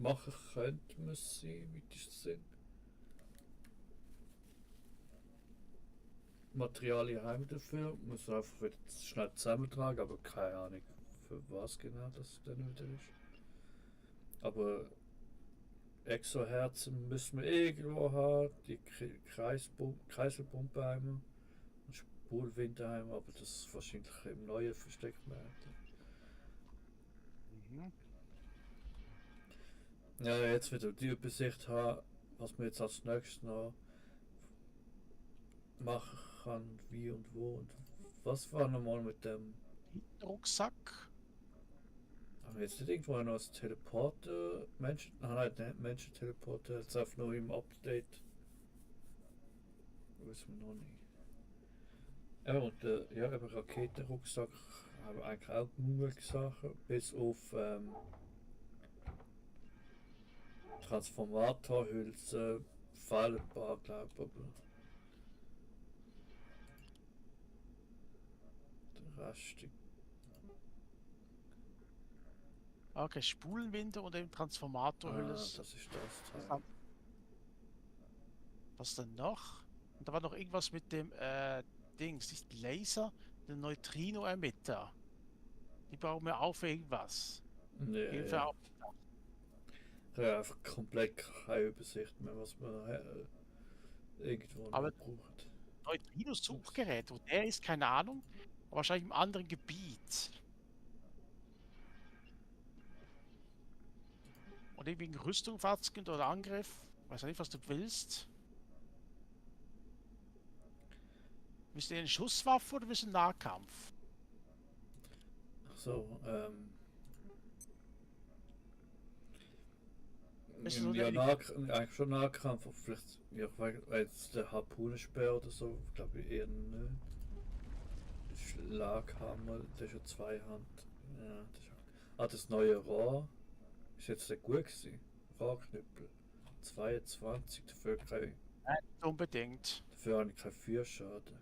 Machen könnte man sie, wie das sind. Materialien haben dafür, muss man einfach wieder schnell zusammentragen, aber keine Ahnung für was genau das dann wieder ist. Aber Exoherzen müssen wir irgendwo haben, die Kreiselpumpe einmal und Spulwinde einmal, aber das ist wahrscheinlich im neuen Versteckmärkte. Mhm. Ja, jetzt wieder die Übersicht haben, was wir jetzt als nächstes noch machen kann, wie und wo und was war nochmal mit dem. Rucksack. Haben wir jetzt nicht irgendwo noch das Teleporter, Menschen, nein, nicht Menschen-Teleporter, jetzt einfach nur im Update. Wissen wir noch nicht. Ja, und ja, eben Raketenrucksack haben wir eigentlich auch genug Sachen, bis auf Transformatorhülse, Fallenbar, glaube ich, aber der Rest. Okay, Spulenwinde und eben Transformatorhülle. Das ist das Teil. Was denn noch? Und da war noch irgendwas mit dem Dings, nicht Laser, der Neutrino-Emitter. Die brauchen wir auch für irgendwas. Nee, Ungefähr ja. auch. Ich habe einfach komplett keine Übersicht mehr, was man irgendwo Aber- noch braucht. Neutrino-Suchgerät, wo der ist, keine Ahnung. Aber wahrscheinlich im anderen Gebiet. Und irgendwie Rüstung verziehen oder Angriff. Weiß ja nicht, was du willst. Willst du eine Schusswaffe oder willst du einen Nahkampf? Ach so, Ist so ja, der- eigentlich schon Nahkampf, aber vielleicht, ja, ich weiß jetzt der Harpunenspeer oder so, glaube ich eher nicht. Schlaghammer, der ist ja Zweihand. Ja, das ist das neue Rohr ist jetzt sehr gut gewesen. Rohrknüppel. 22, dafür Nicht unbedingt. habe ich keinen Feuerschaden.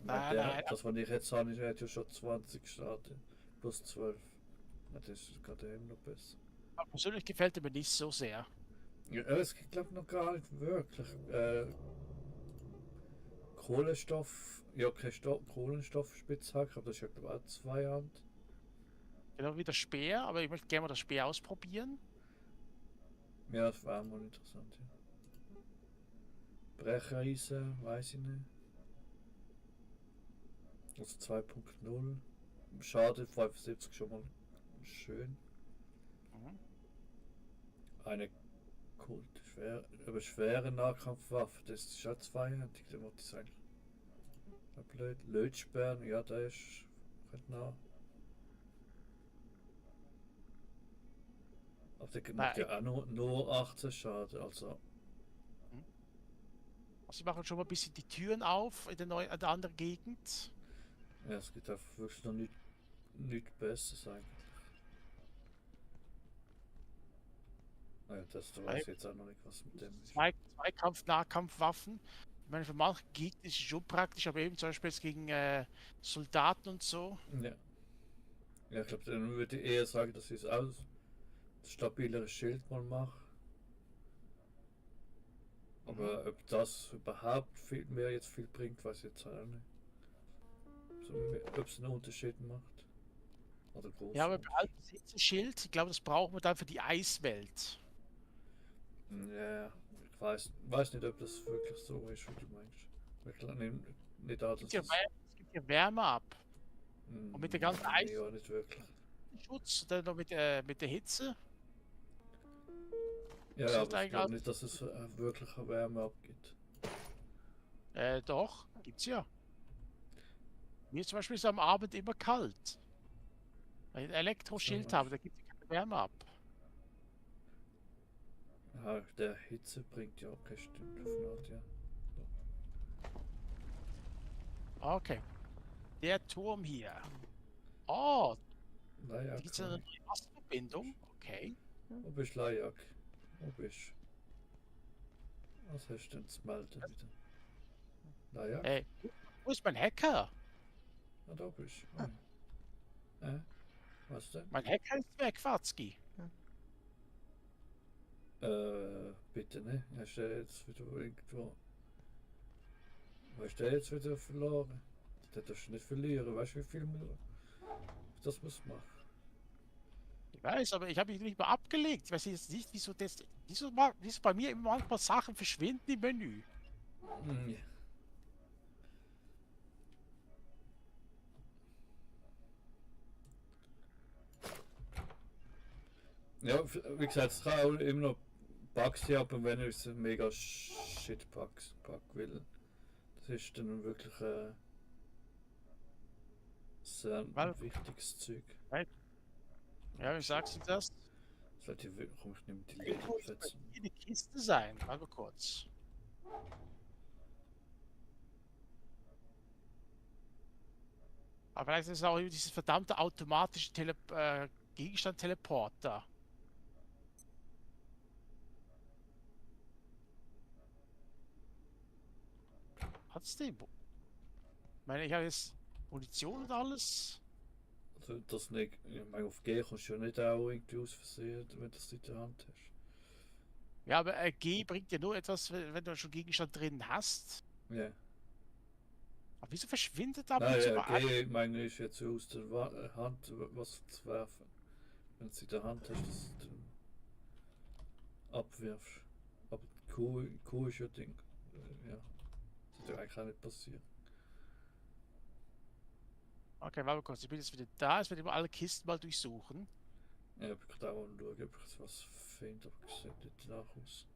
Nein, nein. Das, was ich jetzt habe, hat ja schon 20 Schaden. Plus 12. Ja, das ist gerade eben noch besser. Aber persönlich gefällt er mir nicht so sehr. Ja, es gibt glaube noch gar nicht wirklich. Kohlenstoff, ja kein Kohlenstoffspitzhacke, aber das ist ja glaube ich auch Zweihand. Genau wie der Speer, aber ich möchte gerne mal das Speer ausprobieren. Ja, das war mal interessant, ja. Brecheisen, weiß ich nicht. Also 2.0. Schade, 75 schon mal schön. Mhm. Eine schwere Nahkampfwaffe, das ist ja zweihändig, der muss ich eigentlich. Ja, blöd. Lötsperren, ja, der ist recht nah. Aber der macht ja auch nur 18 Schaden, also. Also ich mache schon mal ein bisschen die Türen auf in der anderen Gegend. Ja, es gibt einfach wirklich noch nichts Besseres eigentlich. Ja, das weiß ich jetzt auch noch nicht, was mit dem ist. Zweikampf, Nahkampfwaffen. Ich meine, für manche Gegner ist es schon praktisch, aber eben zum Beispiel jetzt gegen Soldaten und so. Ja. Ja, ich glaube, dann würde ich eher sagen, dass ich es aus stabileres Schild mal mache. Aber ob das überhaupt mir jetzt viel bringt, weiß ich jetzt auch nicht. So, ob es einen Unterschied macht. Oder groß. Ja, aber bei altem Hitzeschild, ich glaube, das brauchen wir dann für die Eiswelt. Ja, ich weiß nicht, ob das wirklich so ist, wie du meinst. Ich glaube nicht an, Es dass gibt ja Wärme ab. Und mit der ganzen Ja, nicht wirklich. Schutz, dann noch mit der Hitze. Ja, Das ist aber ich eigentlich glaube auch- nicht, dass es wirklich eine Wärme abgibt. Doch, gibt's ja. Mir zum Beispiel ist am Abend immer kalt. Weil ich ein Elektroschild So, habe, da gibt es keine Wärme ab. Ja, der Hitze bringt ja auch keine Stunde von Art, ja. Okay. Der Turm hier. Oh, Lajak. diese neue Wasserverbindung. Okay. Wo bist du, Lajak? Wo bist du? Was hast du denn zu melden wieder? Lajak? Hey, wo ist mein Hacker? Ah, da bist du. Was denn? Mein Hacker ist weg, Watzki. Bitte ne? Hast du jetzt wieder irgendwo... Hast du jetzt wieder verloren? Den darfst du nicht verlieren. Weißt du, wie viel das muss machen? Ich weiß, aber ich habe ihn nicht mal abgelegt. Ich weiß jetzt nicht, wieso das. Wieso bei mir immer manchmal Sachen verschwinden im Menü. Ja. Ja, wie gesagt, es kann auch immer noch Bugs haben, wenn es ein mega Shit-Bug will. Das ist dann wirklich sehr Weil- wichtiges Zeug. Ja, wie sagst du das? Sollte ich wirklich nicht mit die Irgendwo Leben ist bei fetzen. mir eine Kiste sein. Warte kurz. Aber vielleicht ist es auch dieses verdammte automatische Gegenstand-Teleporter. Hat's den? Ich meine, ich habe jetzt Munition und alles. Also das nicht, ich meine, auf G kommst du ja nicht auch irgendwie aus Versehen, wenn du das in der Hand hast. Ja, aber G bringt dir nur etwas, wenn du schon Gegenstand drin hast. Ja. Aber wieso verschwindet da Nein, bitte ja, überall? G, ich meine, ist jetzt aus der Hand was zu werfen. Wenn du es in der Hand hast, dass du dann abwirfst. Aber Q ist ja Ding. Ja. Das sollte ja eigentlich auch nicht passieren. Okay, warte kurz. Ich bin jetzt wieder da. Jetzt werde ich mal alle Kisten mal durchsuchen. Ja, ich kann auch schauen, ob ich was finde, aber es sieht nicht danach aus.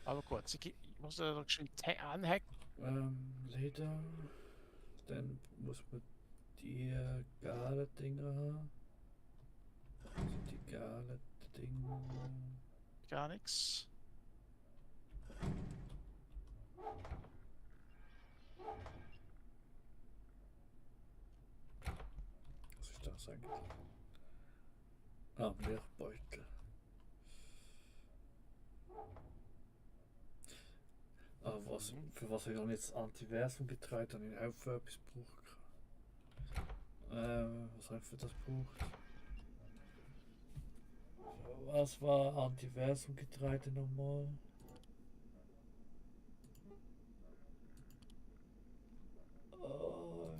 Aber kurz. Ich muss da noch schön anhacken. Leder. Dann muss man die Gale-Dinger haben. Also die Gale-Dinger. Gar nichts. Was ist das eigentlich? Ah, Milchbeutel. Ah, für was ich dann jetzt Antiversum getreut habe, ich auch für etwas gebraucht. Was habe ich für das gebraucht? Was war Antiversum Getreide nochmal? Oh,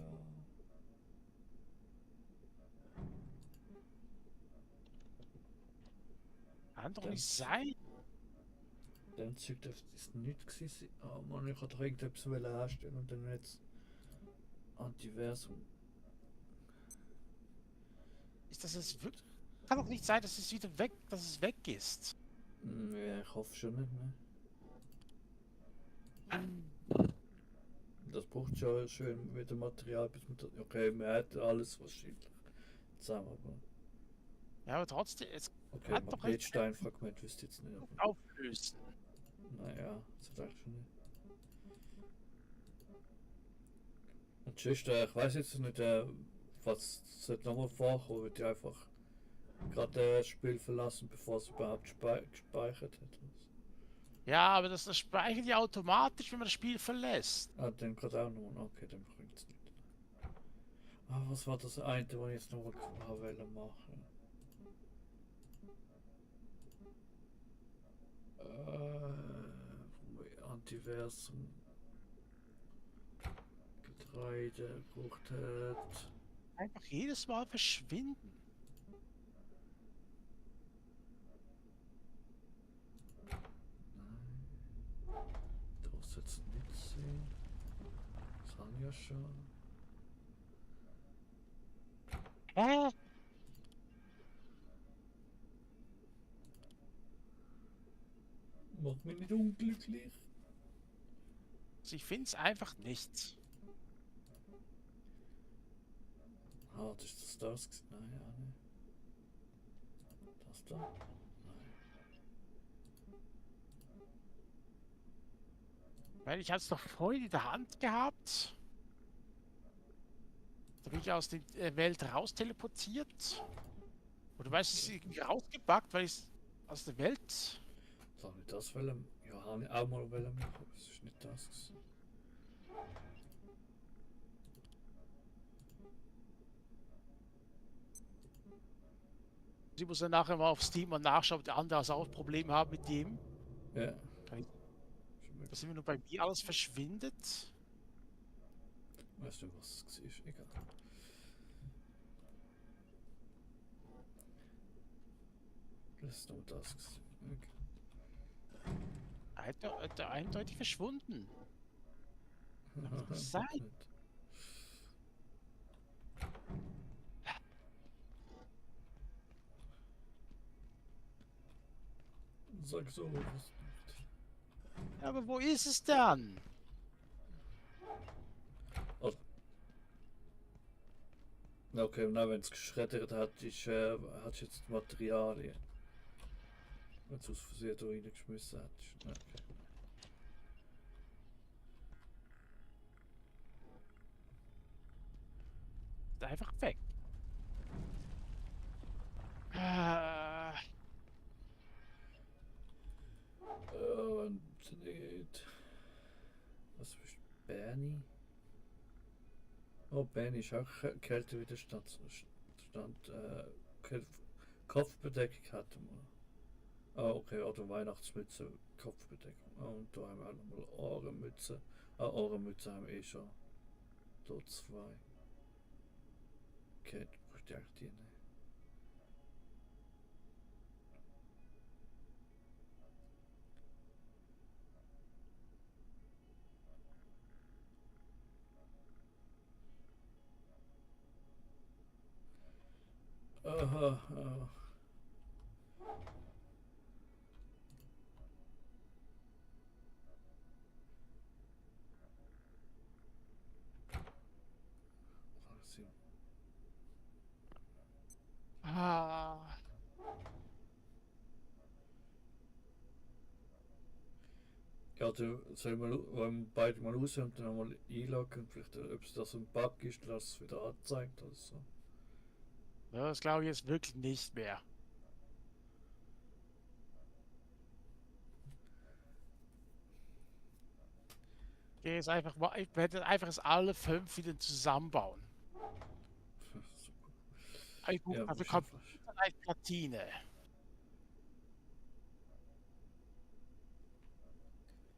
ja. Kann doch Dann- nicht sein. Dann Zeug das ist nicht gewesen. Oh Mann, ich wollte doch irgendetwas herstellen und dann jetzt Antiversum. Ist das jetzt wirklich. Kann doch nicht sein, dass es wieder weg, dass es weg ist. Ja, ich hoffe schon nicht mehr. Das braucht schon schön wieder Material, bis man das, okay, man hat alles wahrscheinlich zusammen, aber Ja, aber trotzdem, es okay, Hat doch recht. Magnetsteinfragment wüsste ich jetzt nicht. Aber, auflösen. naja, das reicht schon nicht. Und sonst, ich weiß jetzt nicht, was sollte nochmal vorkommen, wird die einfach gerade das Spiel verlassen, bevor es überhaupt gespeichert hat. Ja, aber das speichert ja automatisch, wenn man das Spiel verlässt. Ah, dann gerade auch noch. Okay, dann bringt es nicht. Ah, was war das eine, was ich jetzt noch mal machen? Antiversum. Getreide gebraucht hat. Einfach jedes Mal verschwinden. Nein. Das jetzt nicht sehen. Das haben wir schon. Hä? Macht mich nicht unglücklich. Also ich finde es einfach nicht. Ah, das ist das. Nein, ja, ne. Das da? Nein. Weil ich hatte es doch vorhin in der Hand gehabt. Da bin ich aus der Welt raus teleportiert. Oder weißt du, es ist irgendwie rausgebackt, weil ich es aus der Welt. Soll ich das wollen? Ja, habe ich auch mal wollen machen, aber es ist nicht das gewesen. Ich muss dann nachher mal auf Steam mal nachschauen, ob die anderen auch Probleme haben mit dem. Ja. Kann ich- Schon mal- Dass immer nur bei mir alles verschwindet. Weißt du, was es war? Egal. Das ist nur das gewesen. Okay. Hat er eindeutig verschwunden. Kann das sein? Sag so, was nicht. Ja, aber wo ist es dann? Also. Okay, na, wenn es geschreddert hat, hat jetzt die Materialien. Wenn es aus Versehen da reingeschmissen hat. Okay. Ist einfach weg. Ah, Und nicht. Was ist Bernie? Oh, Bernie ist auch Kältewiderstand. Kopfbedeckung hatten wir. Ah, okay, oder Weihnachtsmütze, Kopfbedeckung. Ah, und da haben wir auch nochmal Ohrenmütze. Ah, Ohrenmütze haben wir eh schon. Da zwei. Okay, du musst die eigentlich die nehmen. Aha, aha. Sie- ah. Ja, du sollen wir beide mal raus und dann mal einloggen. Vielleicht, ob es da so ein Bug ist, dass es wieder anzeigt oder so. Ja, das glaube ich jetzt wirklich nicht mehr. Ich gehe jetzt einfach mal, ich werde einfach jetzt alle 5 wieder zusammenbauen. Ich brauche Ja, dafür wahrscheinlich. eine Platine.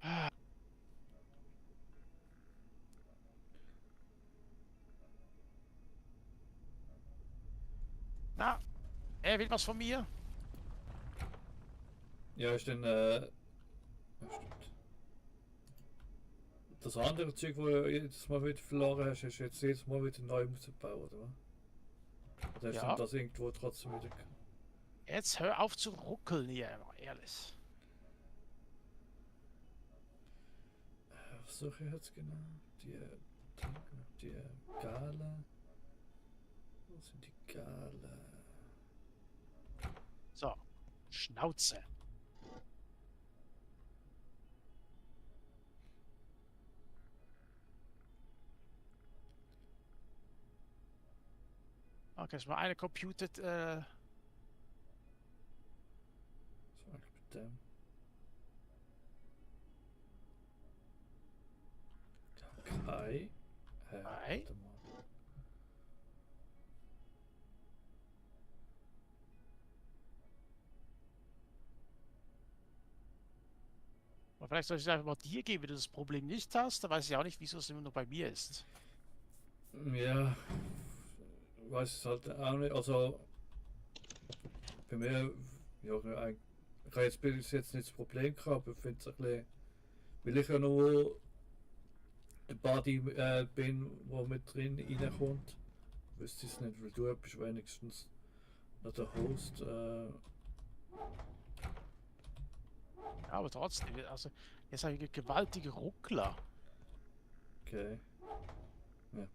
Ah. Na, er will was von mir? Ja, ist dann, ja, stimmt. Das andere Zeug, wo du jedes Mal wieder verloren hast, ist jetzt jedes Mal wieder neu aufzubauen, oder was? Oder hast du Ja. dann das irgendwo trotzdem wieder... Jetzt hör auf zu ruckeln hier, mal ehrlich. Was suche ich jetzt genau? Die Gala. Wo sind die Gala? So, Schnauze. Okay, ist mal eine Computer. Was war eigentlich mit dem? Kai? Kai? Warte mal. Aber vielleicht soll ich es einfach mal dir geben, wenn du das Problem nicht hast. Da weiß ich auch nicht, wieso es immer nur bei mir ist. Ja, weiß es halt auch nicht. Also, bei mir, ja, ich habe jetzt bis jetzt nicht das Problem gehabt, aber ich finde es ein bisschen, weil ich ja nur der Buddy bin, der mit drin reinkommt, wüsste ich es nicht, weil du bist wenigstens noch der Host. Ja, aber trotzdem, also jetzt habe ich gewaltige Ruckler. Okay. Ja,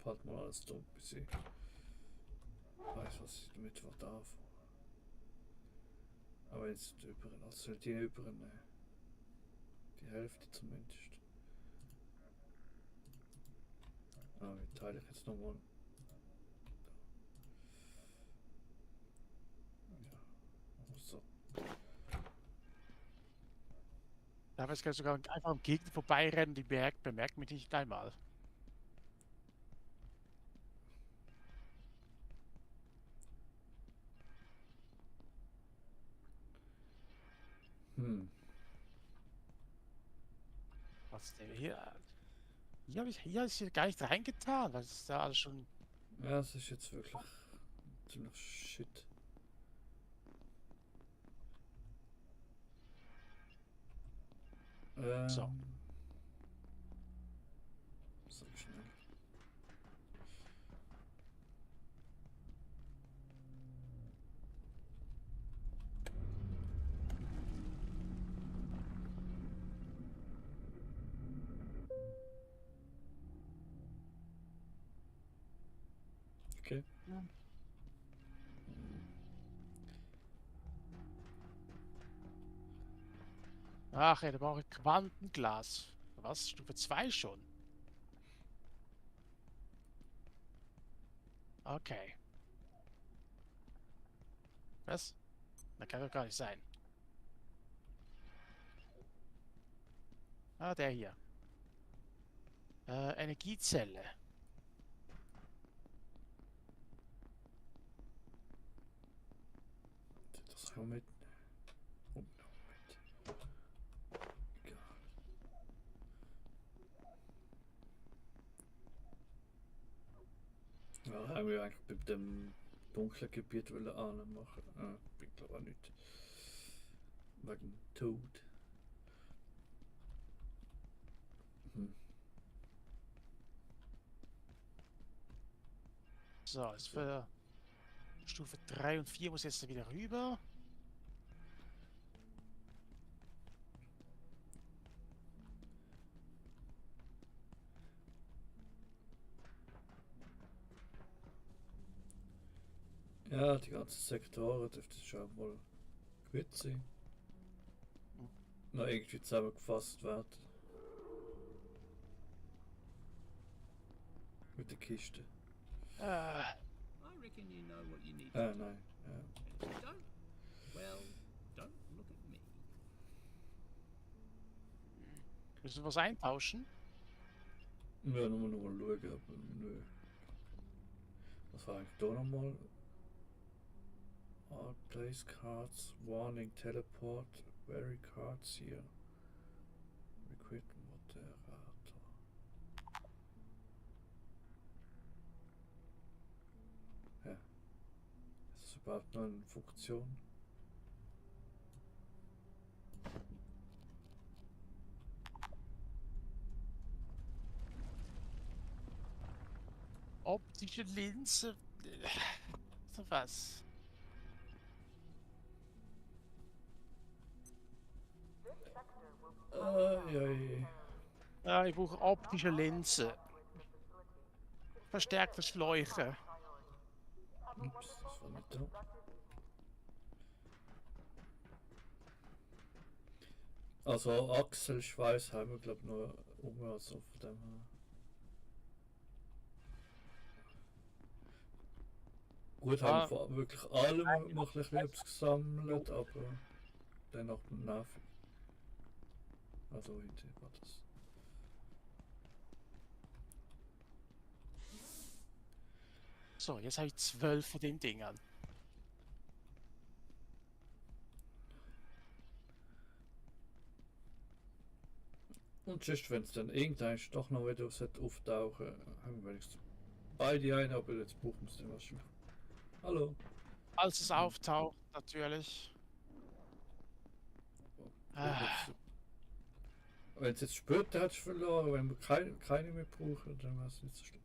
halt mal alles da, bis ich weiß, was ich damit darf. Aber jetzt über, also die übernehmen. Die Hälfte zumindest. Ah, wie teile ich jetzt nochmal? Ja, so. Da habe ich jetzt sogar einfach am Gegner vorbeirennen, die bemerkt mich nicht einmal. Hm. Was ist denn hier? Hier ist hier gar nicht reingetan. Was ist da alles schon. Ja, es ist jetzt wirklich ziemlich shit. So. Sag schnell. Okay. Ja. Ach, ja, da brauche ich Quantenglas. Was? Stufe 2 schon? Okay. Was? Das kann doch gar nicht sein. Ah, der hier. Energiezelle. Das haben wir mit. Oh, mit. Egal. Ja, haben wir eigentlich mit dem dunklen Gebiet anmachen. Bin glaube auch nicht. Wegen Tod. Hm. So, jetzt für Stufe 3 und 4 muss jetzt wieder rüber. Ja, die ganzen Sektoren dürfte schon mal gut sein. Noch irgendwie zusammengefasst werden. Mit der Kiste. Äh, I reckon you know what you need to do. Nein. Ja. And if you don't, well, don't look at me. müssen wir was eintauschen? Ja, nur noch mal schauen, aber nö. Was war eigentlich da nochmal? All place cards, warning, teleport, very cards here. Recruitment Moderator. Ja. Ist das überhaupt noch eine Funktion? Optische Linse. So was. Ja. Ja, ich brauche optische Linse. Verstärkte Schläuche. Ups, das war nicht da. Also Achselschweiß haben wir glaube ich noch also von dem her. Gut, haben wir wirklich alle mal ein bisschen etwas gesammelt, aber dennoch nervig. Also heute war das. So, jetzt habe ich 12 von den Dingern. Und just wenn es dann irgendwann doch noch wieder auftauchen, haben wir wenigstens beide ein, aber jetzt brauchen wir es dann wahrscheinlich. Hallo. Als es auftaucht, natürlich. Wenn es jetzt später hat verloren, wenn wir keine mehr brauchen, dann war es nicht so schlimm.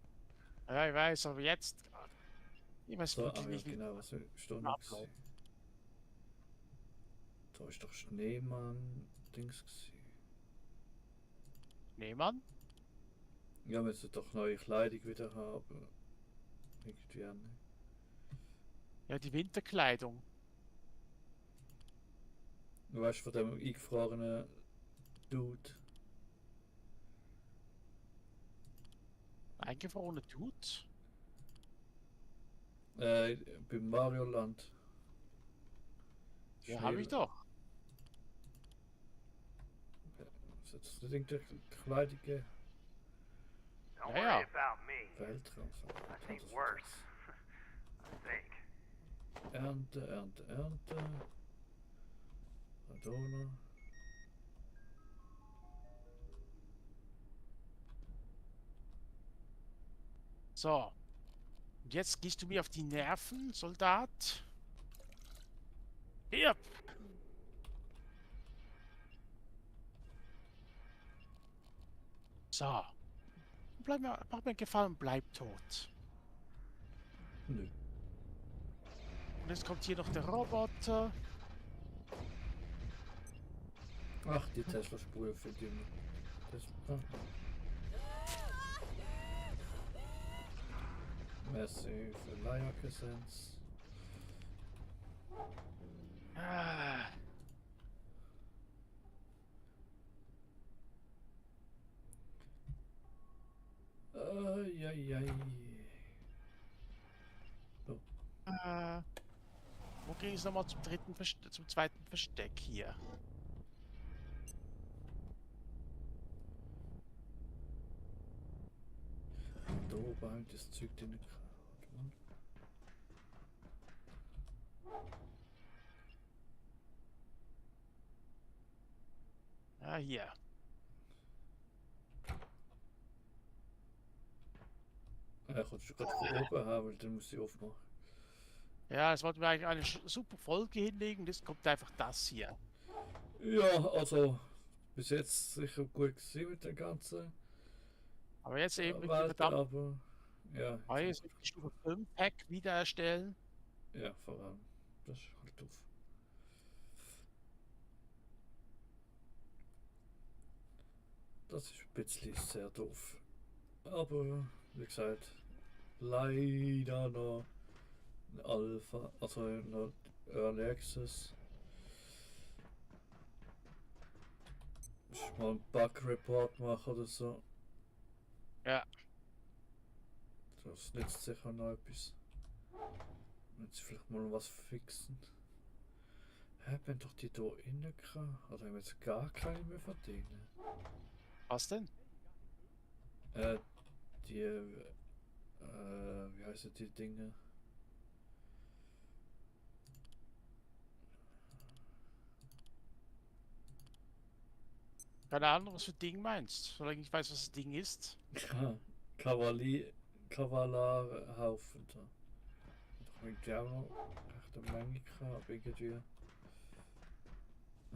Ja, ich weiß, aber jetzt. Ich weiß So, wirklich ja, nicht. genau, was ist da noch gewesen? Da ist doch Schneemann Dings gewesen. Nehmen. Ja, müssen doch neue Kleidung wieder haben. Irgendwie auch nicht. Ja, die Winterkleidung. Du weißt von dem eingefrorenen Dude. Eingefrorene Dude. Beim Mario Land. Ja, habe ich doch. Es hat nicht irgendeine Kleidung gegeben. Don't Ja, worry ja. about me. Weltraum. I've seen worse. I think. Ernte, Ernte, Ernte. Radona. So. Und jetzt gehst du mir auf die Nerven, Soldat. Hier. So. Mach mir einen Gefallen und bleib tot. Nö. Und jetzt kommt hier noch der Roboter. Ach, die Tesla-Spur für die. Das, Merci für Leier-Essenz. Ah. Eieiei. So. Wo ging es nochmal zum zweiten Versteck hier? Da oben halt das Zeug drin. Ah, hier. Ja, kannst du gerade von oben haben, weil dann muss ich aufmachen. Ja, es wollten wir eigentlich eine super Folge hinlegen. Jetzt kommt einfach das hier. Ja, also bis jetzt sicher gut gewesen mit der ganzen Aber jetzt eben mit dem Welt, verdammten aber ja, Neues mit der Stufe 5 Pack wiedererstellen. ja, vor allem. Das ist halt doof. Das ist ein bisschen sehr doof. Aber wie gesagt, leider noch ein Alpha, also noch Early Access. Ich mal einen Bug-Report machen oder so. Ja. Das nützt sicher noch etwas. Wenn sie vielleicht mal was fixen. Haben doch die da innen gehabt? Oder haben wir jetzt gar keine mehr verdienen? Was denn? Die, wie heißen die Dinge? Keine Ahnung, was für Ding meinst. Solange ich weiß, was das Ding ist. Kavallerhaufen da. Doch irgendwie auch noch echt eine Menge gehabt, irgendwie.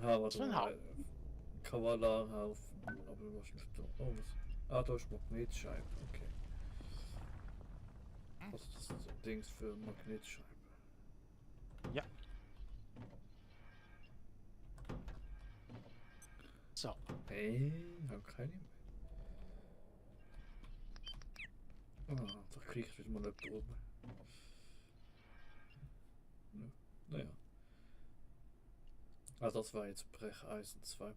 Ah, Was für ein warte mal. Kavallerhaufen. Aber was ist da? Oh, was? Ah, da ist Magnetscheibe, okay. Was ist das Dings für Magnetscheibe? Ja. So. Hey, hab keine mehr. Ah, da krieg ich wieder mal nicht oben. Ja, naja. Ah, das war jetzt Brecheisen 2.0.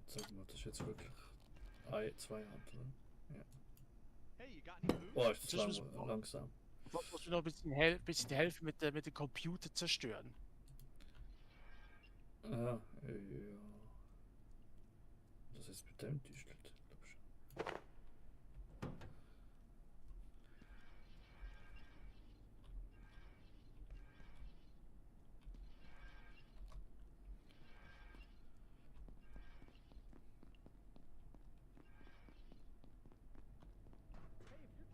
Sagen wir, das ist jetzt wirklich 2 Hand, oder? Ja. Hey, you got any food? Boah, ist das Das ist- langsam. Ich muss mir noch ein bisschen helfen mit dem Computer zerstören. Ah, ja. Das ist mit dem Tischlet, glaub ich.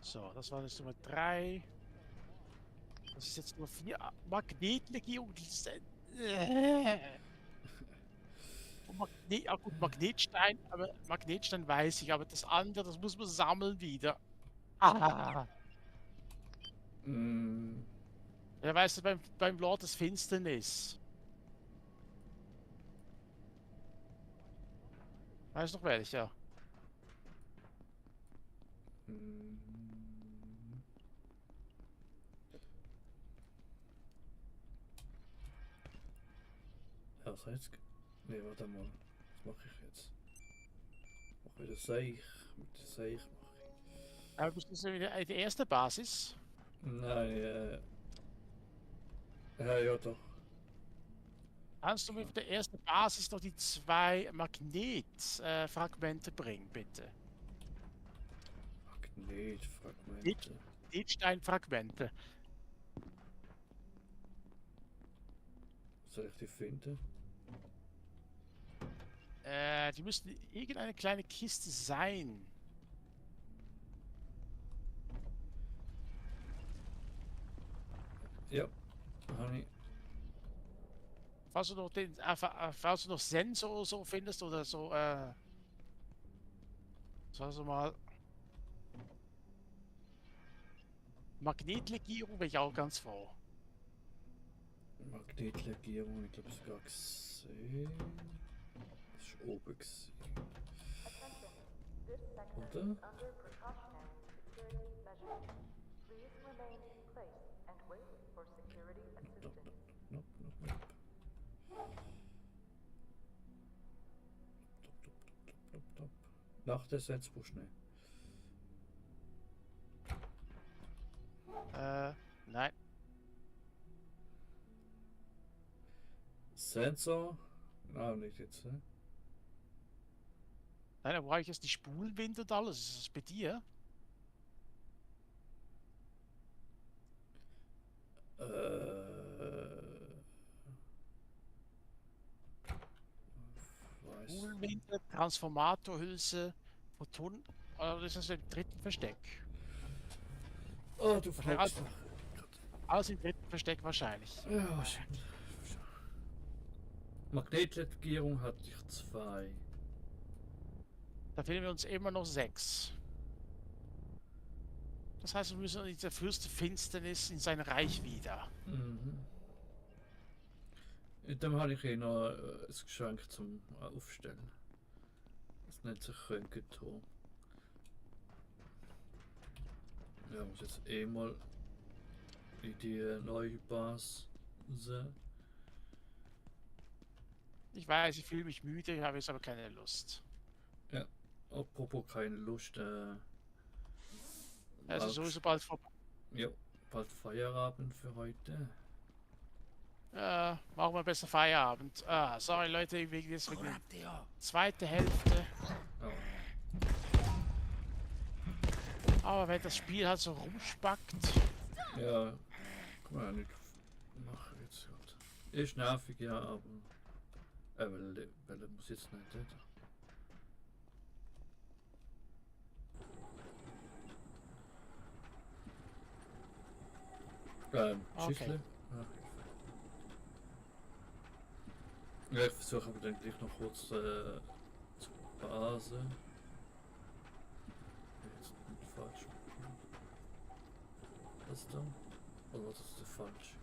So, das war jetzt Nummer 3. Das ist jetzt Nummer 4. Magnetlegierung. Gut, Magnetstein, aber Magnetstein weiß ich, aber das andere, das muss man sammeln wieder. Ah. Mm, Ja, weißt du, beim Lord des Finsternis. Weißt du noch welcher? Was heißt? Ne, warte mal. Was mache ich jetzt? Mach wieder Seich. Mit der Seich mache ich. Aber bist du so wieder die erste Basis? Nein, ja doch. Kannst du mir auf der ersten Basis noch die 2 Magnetfragmente bringen, bitte? Magnetfragmente. Magnetsteinfragmente. Soll ich die finden? Die müssten irgendeine kleine Kiste sein. Ja, habe ich. Falls du noch falls du noch Sensor oder so findest oder so, also mal. Magnetlegierung wäre ich auch ganz froh. Magnetlegierung, ich glaube sogar gesehen. Das ist oben gesehen. Oder? Nach der Setzbuch schnell. Nein. Sensor? Nein, nicht jetzt. Ne? Nein, da brauche ich jetzt die Spulwind und alles. Ist das bei dir? Weiß. Spulwinde, Transformatorhülse, Photon. Oder ist das im dritten Versteck? Oh, du Ja, fragst. Alles im dritten Versteck wahrscheinlich. Ja, shit. Magnetlegierung hatte ich 2. Da fehlen wir uns immer noch 6. Das heißt, wir müssen in dieser Fürst der Finsternis in sein Reich wieder. Mhm. Und dann habe ich eh noch ein Geschenk zum Aufstellen. Das nennt sich Röntgenturm. Ja, muss jetzt eh mal in die neue Basis raus. Ich weiß, ich fühle mich müde, ich habe jetzt aber keine Lust. Apropos keine Lust, Also sowieso bald vorbei. ja, bald Feierabend für heute. Machen wir besser Feierabend. Sorry Leute, wegen der zweiten Hälfte. Oh. Aber wenn das Spiel halt so rumspackt. Ja, kann man ja nicht machen jetzt halt. Ist nervig, ja, aber weil er muss jetzt nicht, oder? Schüssel. Ja, ich versuche aber dann gleich noch kurz zur Base. Jetzt nicht falsch. Das da? Oder das ist der falsch?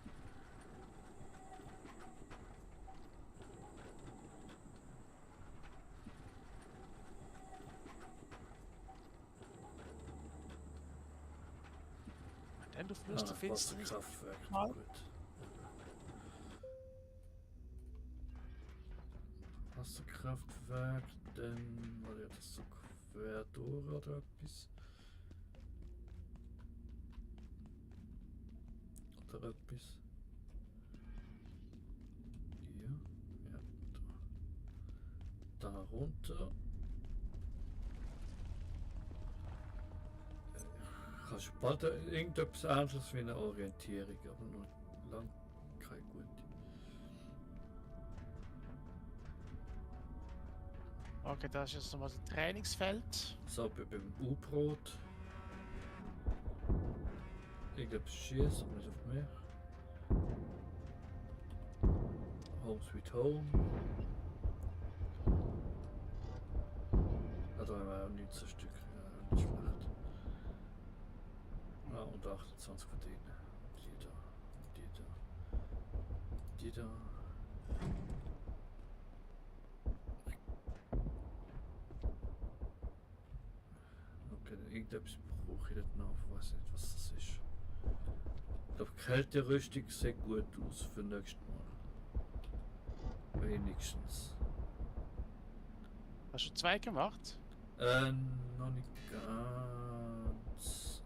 Denn du Fürst der Finsternis. Wasserkraftwerk, Mal. gut. Wasserkraftwerk, dann war ja das so quer durch oder etwas. Oder etwas. Hier, ja, da runter. Kannst du bald irgendetwas anderes wie eine Orientierung, aber noch lang keine gute. Okay, das ist jetzt nochmal das Trainingsfeld. So, beim U-Brot. Irgendetwas schießt, aber nicht auf mich. Home Sweet Home. Da haben wir auch 19 Stück. Ja, nicht schlecht. Ah, und 28 von denen. Die da. Die da. Die da. Okay, irgendetwas brauche ich nicht noch. Ich weiß nicht, was das ist. Ich glaube, Kälterüstung sieht gut aus für nächstes Mal. Wenn Wenigstens. Hast du 2 gemacht? Noch nicht ganz.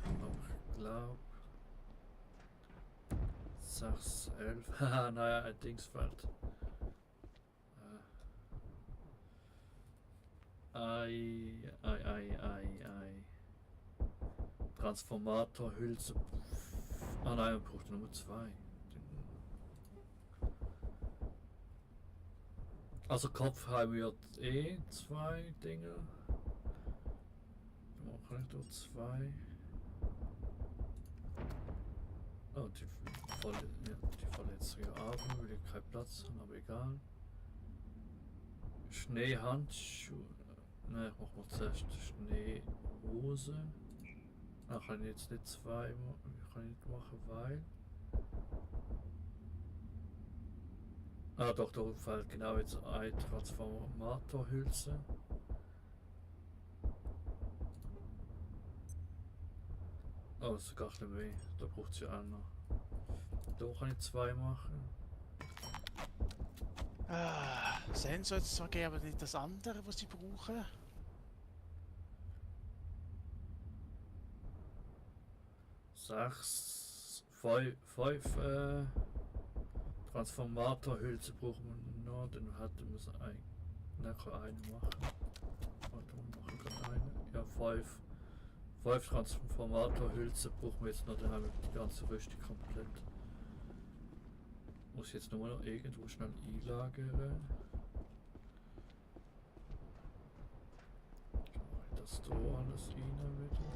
Aber ich glaube. 6, 11. Haha, naja, ein Dingsfeld. Ei. Transformator, Hülse. Ah nein, man braucht Nummer 2. Also Kopf haben wir eh 2 Dinge. Dann mache ich da 2. Oh, die fallen jetzt hier ab, weil ich keinen Platz habe, aber egal. Schneehandschuhe. Ne, ich mache mal zuerst Schneehose. Ah, kann ich jetzt nicht 2 machen, weil. Ah, doch, da fällt genau jetzt eine Transformatorhülse. Oh, das ist gar nicht mehr. Da braucht es ja auch noch. Da kann ich 2 machen. Ah, Sensor jetzt zwar gerne, aber nicht das andere, was ich brauche. 6, 5 Transformatorhülse brauchen wir noch. Dann hätten wir es eigentlich. Nein, ich kann eine machen. Warte, wir machen gerade eine. Ja, 5 Transformatorhülse brauchen wir jetzt noch. Dann haben wir die ganze Rüstung komplett. Muss ich jetzt nur noch irgendwo schnell einlagern. Dann mache ich das da alles rein wieder.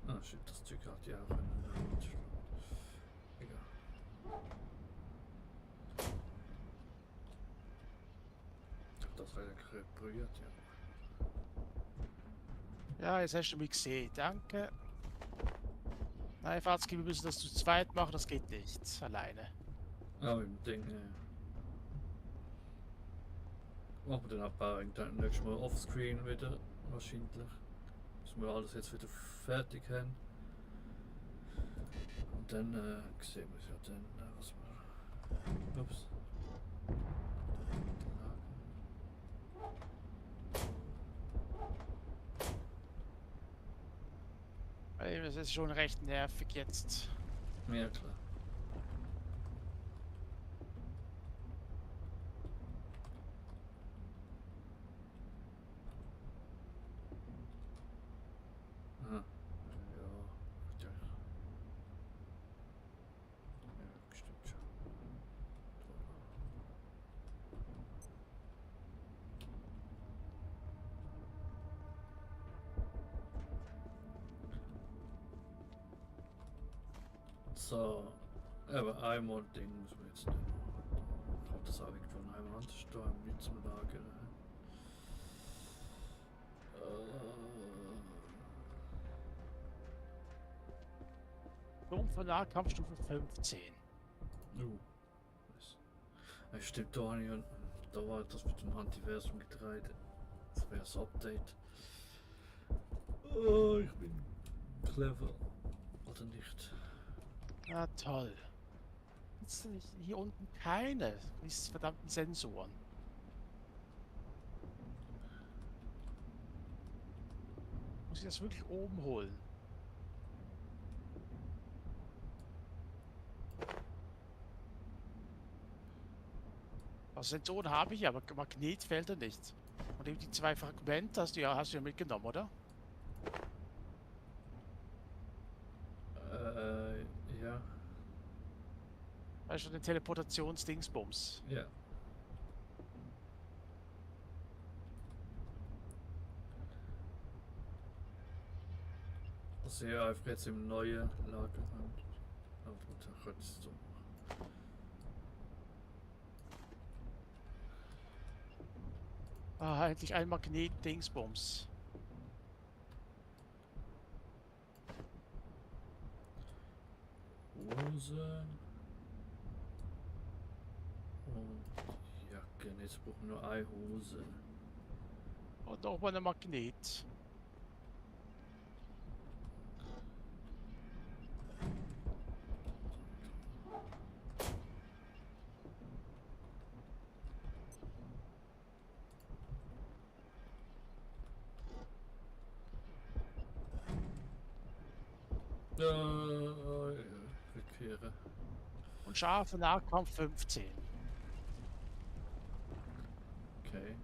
Ah shit, das Zeug hat ja auch einen. Egal. Das war ja gebrüht, ja. Ja, jetzt hast du mich gesehen. Danke. Nein, Fatzki, wir müssen das zu zweit machen, das geht nicht. Alleine. Ah, mit dem Ding, machen wir den Abbau dann nächstes Mal offscreen wieder, wahrscheinlich. Dass wir alles jetzt wieder fertig haben. Und dann sehen wir ja dann, was wir. Ups. Es ist schon recht nervig jetzt. Ja, klar. Aha. Ja, ja. Ja, stimmt schon. So, aber einmal Ding muss man jetzt nicht machen. Ich habe das auch irgendwo in einem anders da mit zum Lagern. Sturm von Nahkampfstufe 15. Was? Ja, stimmt, da habe ich, da war das mit dem Antiversum getreide. Das wäre das Update. Oh, ich bin clever. Oder nicht? Na toll. Jetzt sind hier unten keine diese verdammten Sensoren. Muss ich das wirklich oben holen? Also Sensoren habe ich, aber Magnetfelder nicht. Und eben die 2 Fragmente hast du ja mitgenommen, oder? Ja. Also den Teleportationsdingsbums. Ja. Das sehe ich einfach jetzt im neuen Lager an. Aber da könntest du so machen. Ah, endlich ein Magnet-Dingsbums. Hose. Und Jacken. Jetzt brauchen wir nur eine Hose. Und nochmal ein Magnet. Rückkehren. Und scharfer Nahkampf 15. Okay.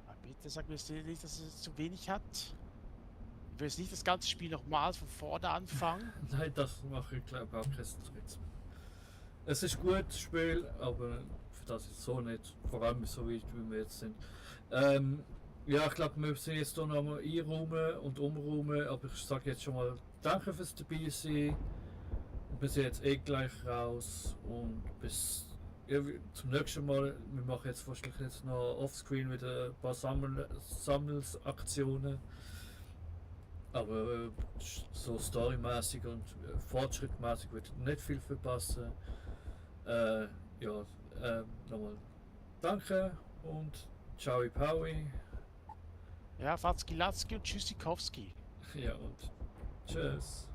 Aber bitte sag mir nicht, dass es zu wenig hat. Ich will jetzt nicht das ganze Spiel nochmals von vorne anfangen. Nein, das mache ich glaube auch keinen Stress mehr. Es ist gut, das Spiel, aber für das ist so nicht. Vor allem so weit, wie wir jetzt sind. Ja, ich glaube, wir müssen jetzt hier nochmal einräumen und umräumen, aber ich sage jetzt schon mal danke fürs dabei sein. Wir sind jetzt eh gleich raus und bis zum nächsten Mal. Wir machen jetzt wahrscheinlich jetzt noch offscreen wieder ein paar Sammelsaktionen. Aber so storymäßig und fortschrittmäßig wird nicht viel verpassen. Ja, nochmal danke und ciao Paui. Ja, Watzki Latzki und Tschüssikowski. Ja und tschüss.